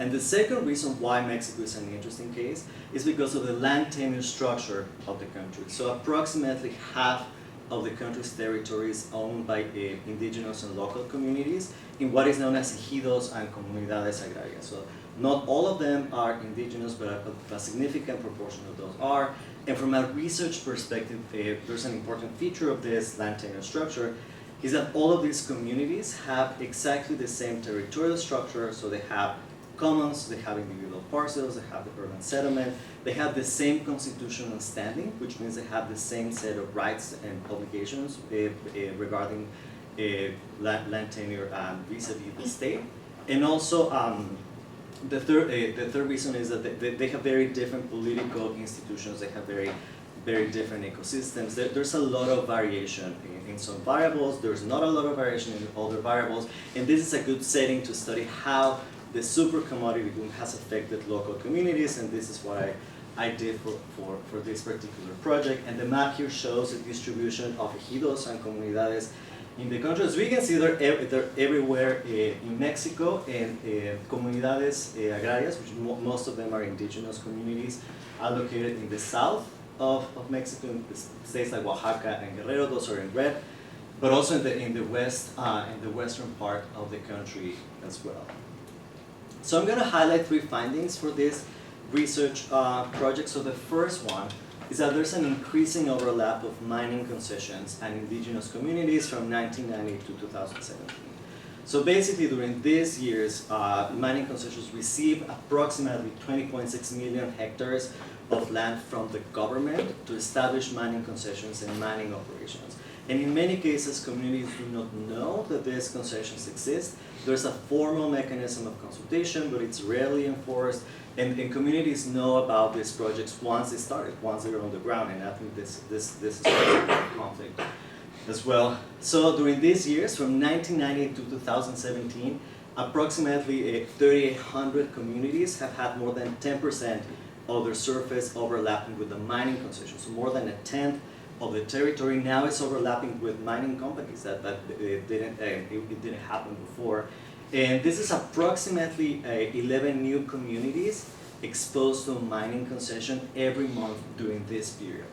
And the second reason why Mexico is an interesting case is because of the land tenure structure of the country. So approximately half of the country's territory is owned by indigenous and local communities in what is known as ejidos and comunidades agrarias. So not all of them are indigenous, but a significant proportion of those are. And from a research perspective, there's an important feature of this land tenure structure is that all of these communities have exactly the same territorial structure. So they have commons, they have individual parcels, they have the urban settlement, they have the same constitutional standing, which means they have the same set of rights and obligations regarding land tenure vis-a-vis the state. And also, the third reason is that they have very different political institutions, they have very different ecosystems. There's a lot of variation in some variables, there's not a lot of variation in other variables, and this is a good setting to study how the super commodity boom has affected local communities, and this is what I did for this particular project. And the map here shows the distribution of ejidos and comunidades in the country. As we can see, they're everywhere in Mexico, and comunidades agrarias, which most of them are indigenous communities, are located in the south of Mexico, in states like Oaxaca and Guerrero. Those are in red, but also in the west, in the western part of the country as well. So I'm going to highlight 3 findings for this research project. So the first one is that there's an increasing overlap of mining concessions and indigenous communities from 1990 to 2017. So basically during these years, mining concessions received approximately 20.6 million hectares of land from the government to establish mining concessions and mining operations. And in many cases, communities do not know that these concessions exist. There's a formal mechanism of consultation, but it's rarely enforced. And communities know about these projects once they started, once they're on the ground. And I think this is a conflict as well. So during these years, from 1990 to 2017, approximately 3,800 communities have had more than 10% of their surface overlapping with the mining concession. So more than a tenth of the territory now is overlapping with mining companies. It didn't happen before. And this is approximately 11 new communities exposed to a mining concession every month during this period.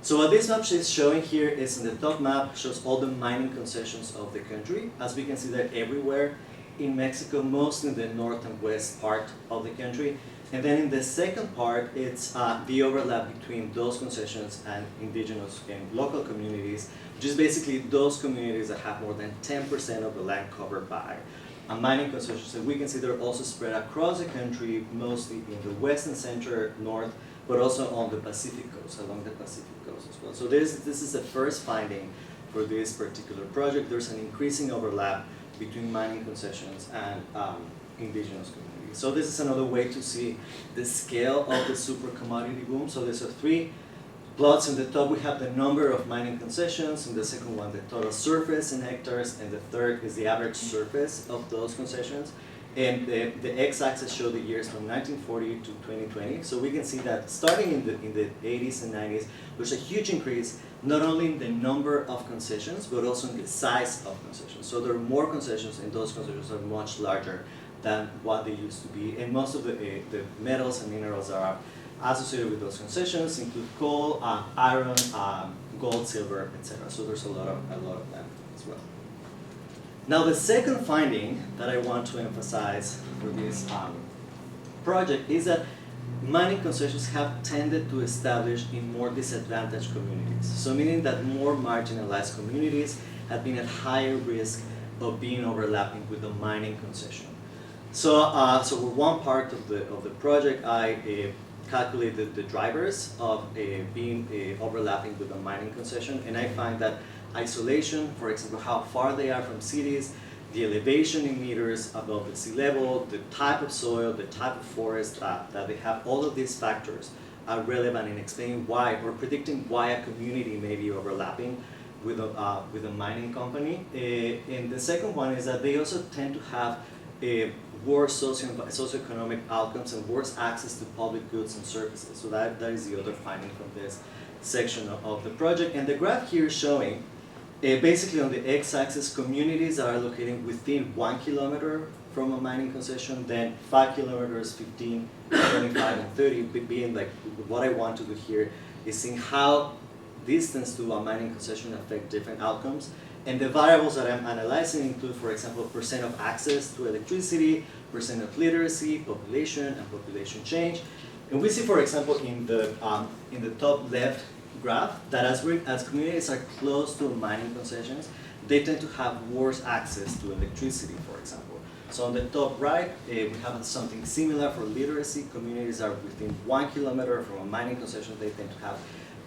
So what this map is showing here is in the top map shows all the mining concessions of the country. As we can see, they're everywhere in Mexico, mostly in the north and west part of the country. And then in the second part, it's the overlap between those concessions and indigenous and local communities, which is basically those communities that have more than 10% of the land covered by a mining concession. So we can see they're also spread across the country, mostly in the west and center, north, but also on the Pacific coast, along the Pacific coast as well. So this is the first finding for this particular project. There's an increasing overlap between mining concessions and indigenous communities. So this is another way to see the scale of the super commodity boom. So there's three plots. In the top we have the number of mining concessions, in the second one the total surface in hectares, and the third is the average surface of those concessions. And the x-axis show the years from 1940 to 2020. So we can see that starting in the 80s and 90s, there's a huge increase, not only in the number of concessions, but also in the size of concessions. So there are more concessions, and those concessions are much larger than what they used to be. And most of the metals and minerals that are associated with those concessions include coal, iron, gold, silver, etc. So there's a lot of them as well. Now the second finding that I want to emphasize for this project is that mining concessions have tended to establish in more disadvantaged communities. So meaning that more marginalized communities have been at higher risk of being overlapping with the mining concession. So, so for one part of the project, I calculated the drivers of being overlapping with the mining concession, and I find that isolation, for example, how far they are from cities, the elevation in meters above the sea level, the type of soil, the type of forest that they have, all of these factors are relevant in explaining why, or predicting why a community may be overlapping with a mining company. And the second one is that they also tend to have worse socioeconomic outcomes and worse access to public goods and services. So that is the other finding from this section of the project. And the graph here is showing basically on the x-axis communities that are located within 1 kilometer from a mining concession, then 5 kilometers, 15, 25, and 30, being like what I want to do here is seeing how distance to a mining concession affect different outcomes. And the variables that I'm analyzing include, for example, percent of access to electricity, percent of literacy, population, and population change. And we see, for example, in the top left graph that as communities are close to mining concessions, they tend to have worse access to electricity, for example. So on the top right, we have something similar for literacy. Communities are within 1 kilometer from a mining concession, they tend to have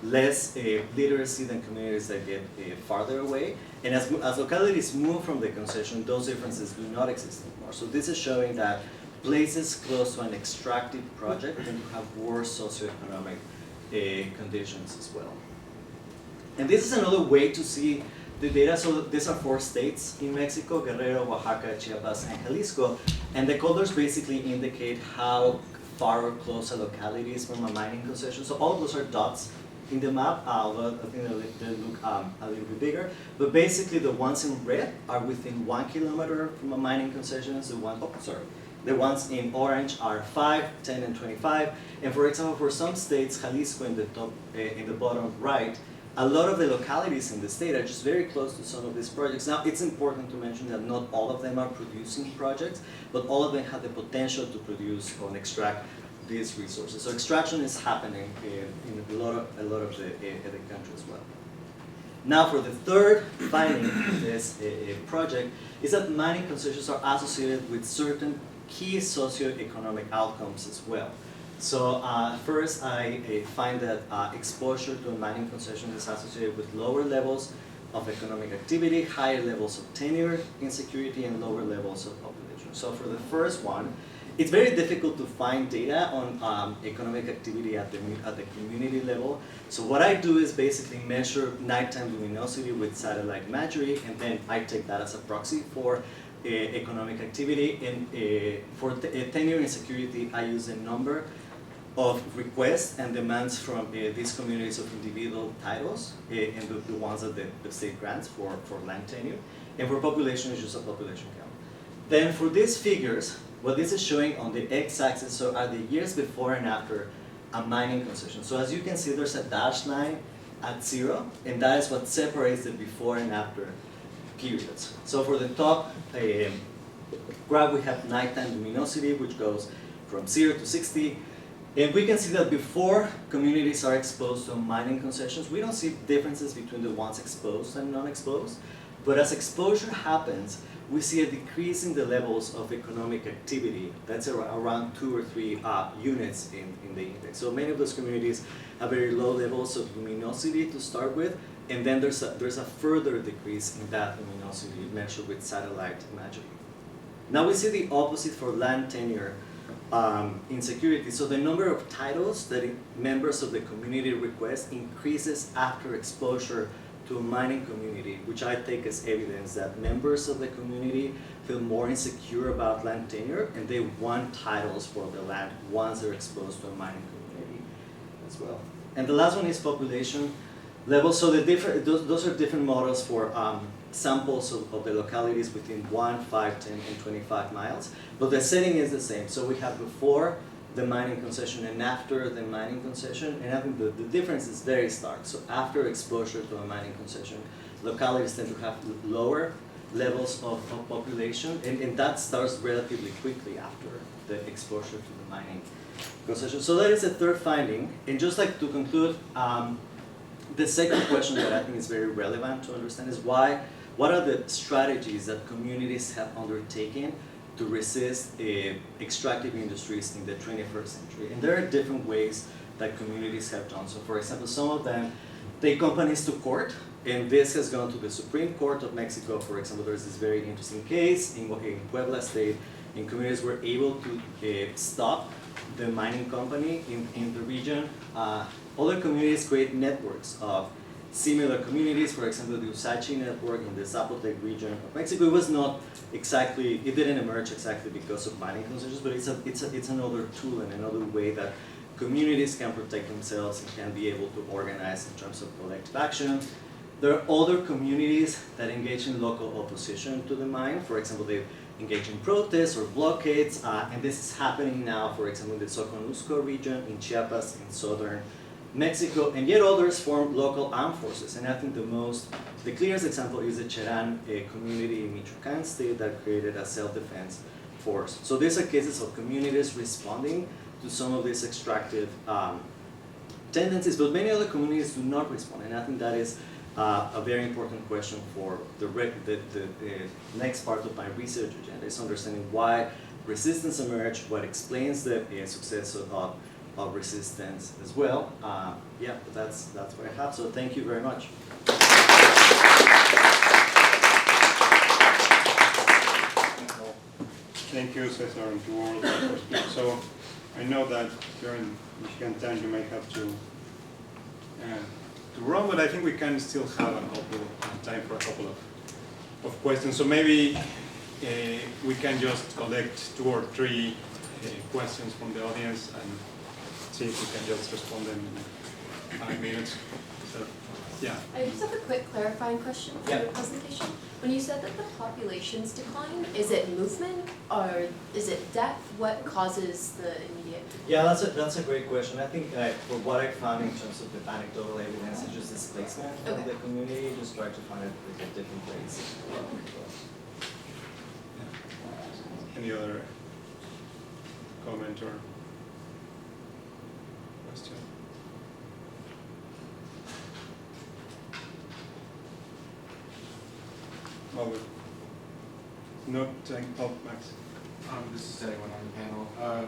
less literacy than communities that get farther away. And as localities move from the concession, those differences do not exist anymore. So this is showing that places close to an extractive project tend to have worse socioeconomic conditions as well. And this is another way to see the data. So these are 4 states in Mexico: Guerrero, Oaxaca, Chiapas, and Jalisco. And the colors basically indicate how far or close a locality is from a mining concession. So all of those are dots in the map, although I think they look a little bit bigger. But basically the ones in red are within 1 kilometer from a mining concession. The ones in orange are 5, 10, and 25. And for example, for some states, Jalisco in the top, in the bottom right, a lot of the localities in the state are just very close to some of these projects. Now, it's important to mention that not all of them are producing projects, but all of them have the potential to produce or extract these resources. So extraction is happening in a lot of the country as well. Now, for the third finding of this project is that mining concessions are associated with certain key socioeconomic outcomes as well. So first, I find that exposure to a mining concession is associated with lower levels of economic activity, higher levels of tenure, insecurity, and lower levels of population. So for the first one, it's very difficult to find data on economic activity at the community level. So what I do is basically measure nighttime luminosity with satellite imagery, and then I take that as a proxy for economic activity. And for tenure and security, I use a number of requests and demands from these communities of individual titles and the ones that the state grants for land tenure. And for population, it's just a population count. Then for these figures, what this is showing on the x-axis, so are the years before and after a mining concession. So as you can see, there's a dashed line at 0, and that is what separates the before and after periods. So for the top graph, we have nighttime luminosity, which goes from 0 to 60. And we can see that before communities are exposed to mining concessions, we don't see differences between the ones exposed and non-exposed. But as exposure happens, we see a decrease in the levels of economic activity. That's around 2 or 3 units in the index. So many of those communities have very low levels of luminosity to start with, and then there's a further decrease in that luminosity measured with satellite imagery. Now we see the opposite for land tenure insecurity. So the number of titles that members of the community request increases after exposure to a mining community, which I take as evidence that members of the community feel more insecure about land tenure and they want titles for the land once they're exposed to a mining community as well. And the last one is population levels. So those are different models for samples of the localities within 1, 5, 10, and 25 miles. But the setting is the same. So we have before the mining concession and after the mining concession, and I think the difference is very stark. So after exposure to a mining concession, localities tend to have lower levels of population, and that starts relatively quickly after the exposure to the mining concession. So that is the third finding. And just like to conclude, the second question that I think is very relevant to understand is what are the strategies that communities have undertaken to resist extractive industries in the 21st century. And there are different ways that communities have done so. For example, some of them take companies to court, and this has gone to the Supreme Court of Mexico. For example, there's this very interesting case in Puebla State, and communities were able to stop the mining company in the region. Other communities create networks of similar communities. For example, the Usachi network in the Zapotec region of Mexico. It was not exactly, it didn't emerge exactly because of mining concessions, but it's another tool and another way that communities can protect themselves and can be able to organize in terms of collective action. There are other communities that engage in local opposition to the mine. For example, they engage in protests or blockades, and this is happening now, for example, in the Soconusco region, in Chiapas, in southern Mexico, and yet others form local armed forces. And I think the clearest example is the Cheran community in Michoacan state that created a self-defense force. So these are cases of communities responding to some of these extractive tendencies, but many other communities do not respond. And I think that is a very important question for the next part of my research agenda, is understanding why resistance emerged, what explains the success of resistance as well. Yeah, that's what I have. So thank you very much. Thank you, Cesar, and to all for speaking. So I know that during Michigan time you might have to run, but I think we can still have time for a couple of questions. So maybe we can just collect 2 or 3 questions from the audience and see if we can just respond them in 5 minutes. So, yeah. I just have a quick clarifying question for your presentation. When you said that the populations decline, is it movement or is it death? What causes the immediate decline? Yeah, that's a great question. I think for what I found in terms of the anecdotal evidence is just displacement of the community, just try to find it at different ways. Any other comment or question? Well, no, Max. This is anyone on the panel.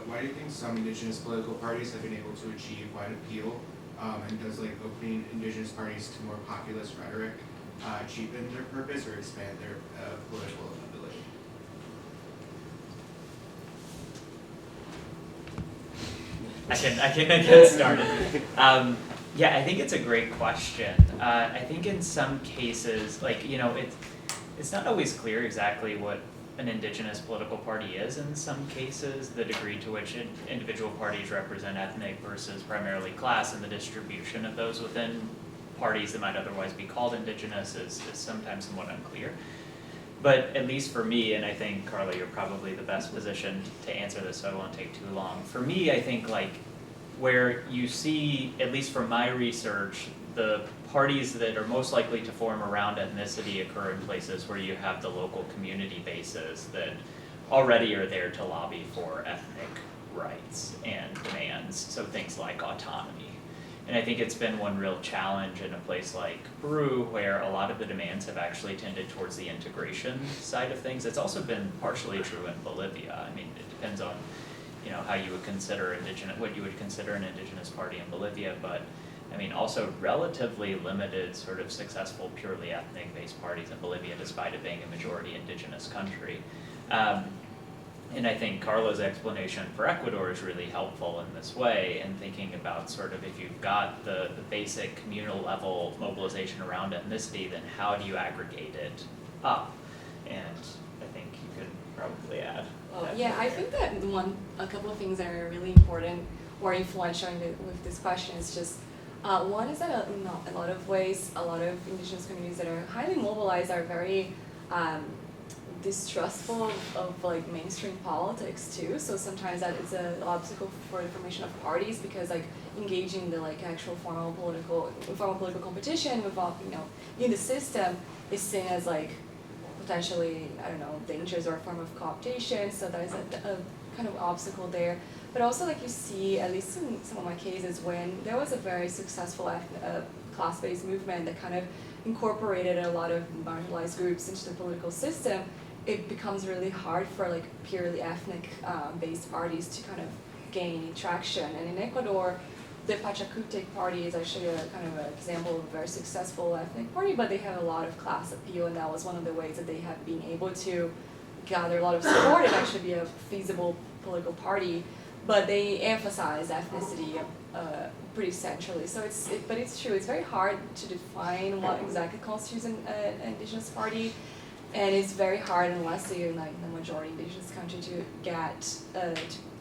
Why do you think some indigenous political parties have been able to achieve wide appeal? And does opening indigenous parties to more populist rhetoric cheapen their purpose or expand their political ability? I can get started. Yeah, I think it's a great question. I think in some cases, it's not always clear exactly what an indigenous political party is in some cases, the degree to which individual parties represent ethnic versus primarily class, and the distribution of those within parties that might otherwise be called indigenous is sometimes somewhat unclear. But at least for me, and I think, Karla, you're probably the best positioned to answer this, so I won't take too long. For me, I think like where you see, at least from my research, the parties that are most likely to form around ethnicity occur in places where you have the local community bases that already are there to lobby for ethnic rights and demands, so things like autonomy. And I think it's been one real challenge in a place like Peru, where a lot of the demands have actually tended towards the integration side of things. It's also been partially true in Bolivia. I mean, it depends on, you know, how you would consider what you would consider an indigenous party in Bolivia, but I mean, also relatively limited sort of successful purely ethnic-based parties in Bolivia, despite it being a majority indigenous country. And I think Karla's explanation for Ecuador is really helpful in this way, in thinking about sort of if you've got the basic communal level mobilization around ethnicity, then how do you aggregate it up? And I think you could probably add. Yeah, I think that a couple of things that are really important or influential with this question is just, one is that in a lot of ways, a lot of indigenous communities that are highly mobilized are very distrustful of like mainstream politics too. So sometimes that is an obstacle for the formation of parties, because like engaging in the like actual informal political competition in the system is seen as like potentially, I don't know, dangerous or a form of cooptation. So there's a kind of obstacle there. But also, like you see, at least in some of my cases, when there was a very successful class-based movement that kind of incorporated a lot of marginalized groups into the political system, it becomes really hard for like purely ethnic based parties to kind of gain traction. And in Ecuador, the Pachacutec party is actually a kind of an example of a very successful ethnic party, but they have a lot of class appeal, and that was one of the ways that they have been able to gather a lot of support and actually be a feasible political party. But they emphasize ethnicity pretty centrally. So but it's true, it's very hard to define what exactly constitutes an indigenous party. And it's very hard unless you're in like the majority indigenous country to get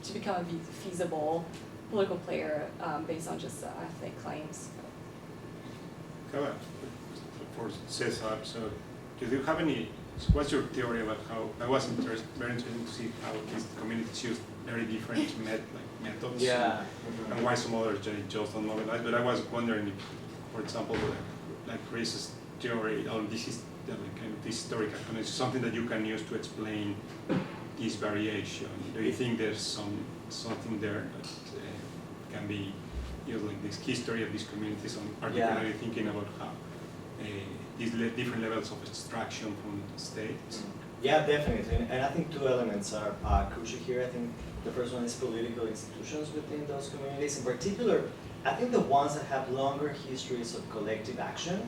to become a feasible political player based on just ethnic claims. Karla, for Cesar, so do you have any? What's your theory about how? I was very interested to see how these communities use very different methods. Yeah. And why some others just don't mobilize. But I was wondering if, for example, like Chris's theory on this is kind of historical connection, something that you can use to explain this variation. Do you think there's something there that can be used, like this history of these communities, and particularly thinking about how these different levels of extraction from states? Yeah, definitely. And I think two elements are crucial here. I think the first one is political institutions within those communities. In particular, I think the ones that have longer histories of collective action,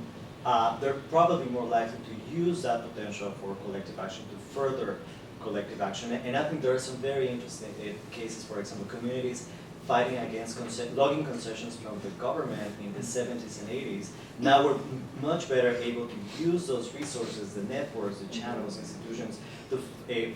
they're probably more likely to use that potential for collective action to further collective action. And I think there are some very interesting cases, for example, communities fighting against logging concessions from the government in the 70s and 80s. Now we're much better able to use those resources, the networks, the channels, institutions, to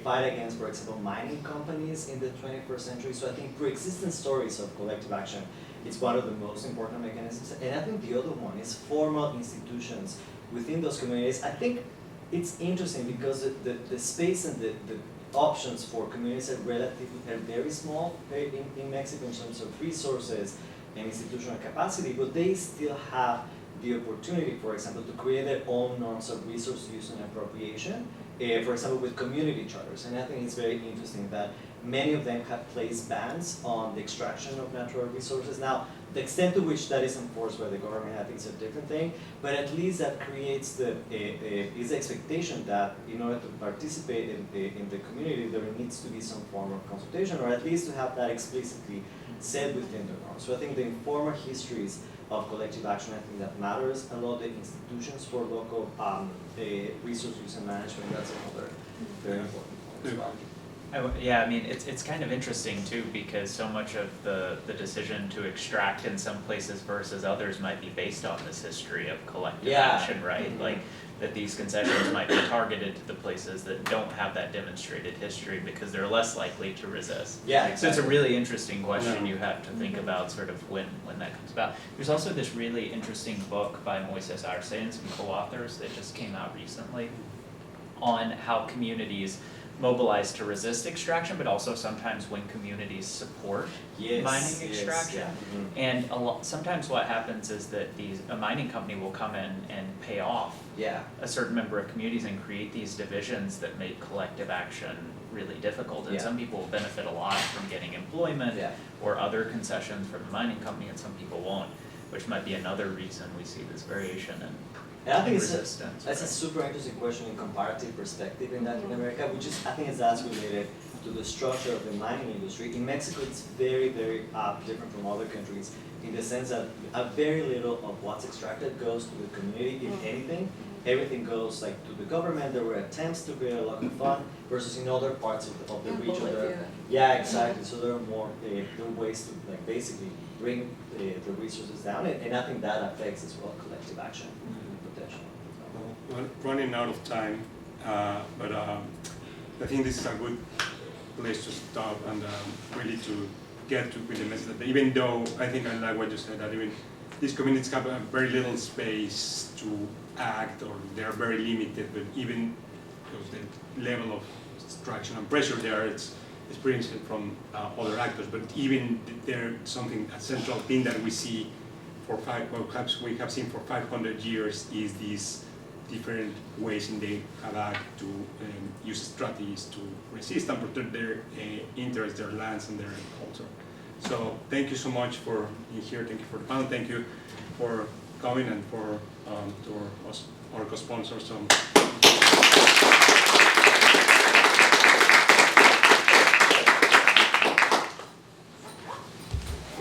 fight against, for example, mining companies in the 21st century. So I think pre-existing stories of collective action is one of the most important mechanisms. And I think the other one is formal institutions within those communities. I think it's interesting because the space and the options for communities are very small in Mexico in terms of resources and institutional capacity, but they still have the opportunity, for example, to create their own norms of resource use and appropriation, for example, with community charters. And I think it's very interesting that many of them have placed bans on the extraction of natural resources. Now, the extent to which that is enforced by the government, I think is a different thing, but at least that creates the expectation that in order to participate in the community, there needs to be some form of consultation, or at least to have that explicitly said within the norms. So I think the informal histories of collective action, I think that matters a lot. The institutions for local resource use and management, that's another very important point as well. Yeah, I mean, it's kind of interesting too, because so much of the decision to extract in some places versus others might be based on this history of collective action, right? Mhm. Like, that these concessions might be targeted to the places that don't have that demonstrated history because they're less likely to resist. Yeah, So it's a exactly. really interesting question Yeah. you have to think about sort of when that comes about. There's also this really interesting book by Moises Arce and some co-authors that just came out recently on how communities mobilize to resist extraction, but also sometimes when communities support Yes, mining yes, extraction. yeah. Mhm. And sometimes what happens is that a mining company will come in and pay off Yeah. a certain number of communities and create these divisions that make collective action really difficult. And Yeah. some people will benefit a lot from getting employment Yeah. or other concessions from the mining company, and some people won't, which might be another reason we see this variation And I think in it's resistance. that's a super interesting question in comparative perspective in Latin America, which is, I think it's as related to the structure of the mining industry. In Mexico, it's very, very different from other countries in the sense that a very little of what's extracted goes to the community, if anything. Everything goes like to the government. There were attempts to create a local fund versus in other parts of the region. Yeah, exactly. So there are more there are ways to like basically bring the resources down, and I think that affects as well collective action potential. Well, running out of time, but I think this is a good place to stop and really to get to with the message that even though I think I like what you said, that even these communities have a very little space to act, or they are very limited, but even because the level of extraction and pressure there, it's pretty from other actors, but even they're something, a central thing that we see perhaps we have seen for 500 years is these different ways in they have act to use strategies to resist and protect their interests, their lands, and their culture. So thank you so much for being here. Thank you for the panel. Thank you for coming and for to our co-sponsors.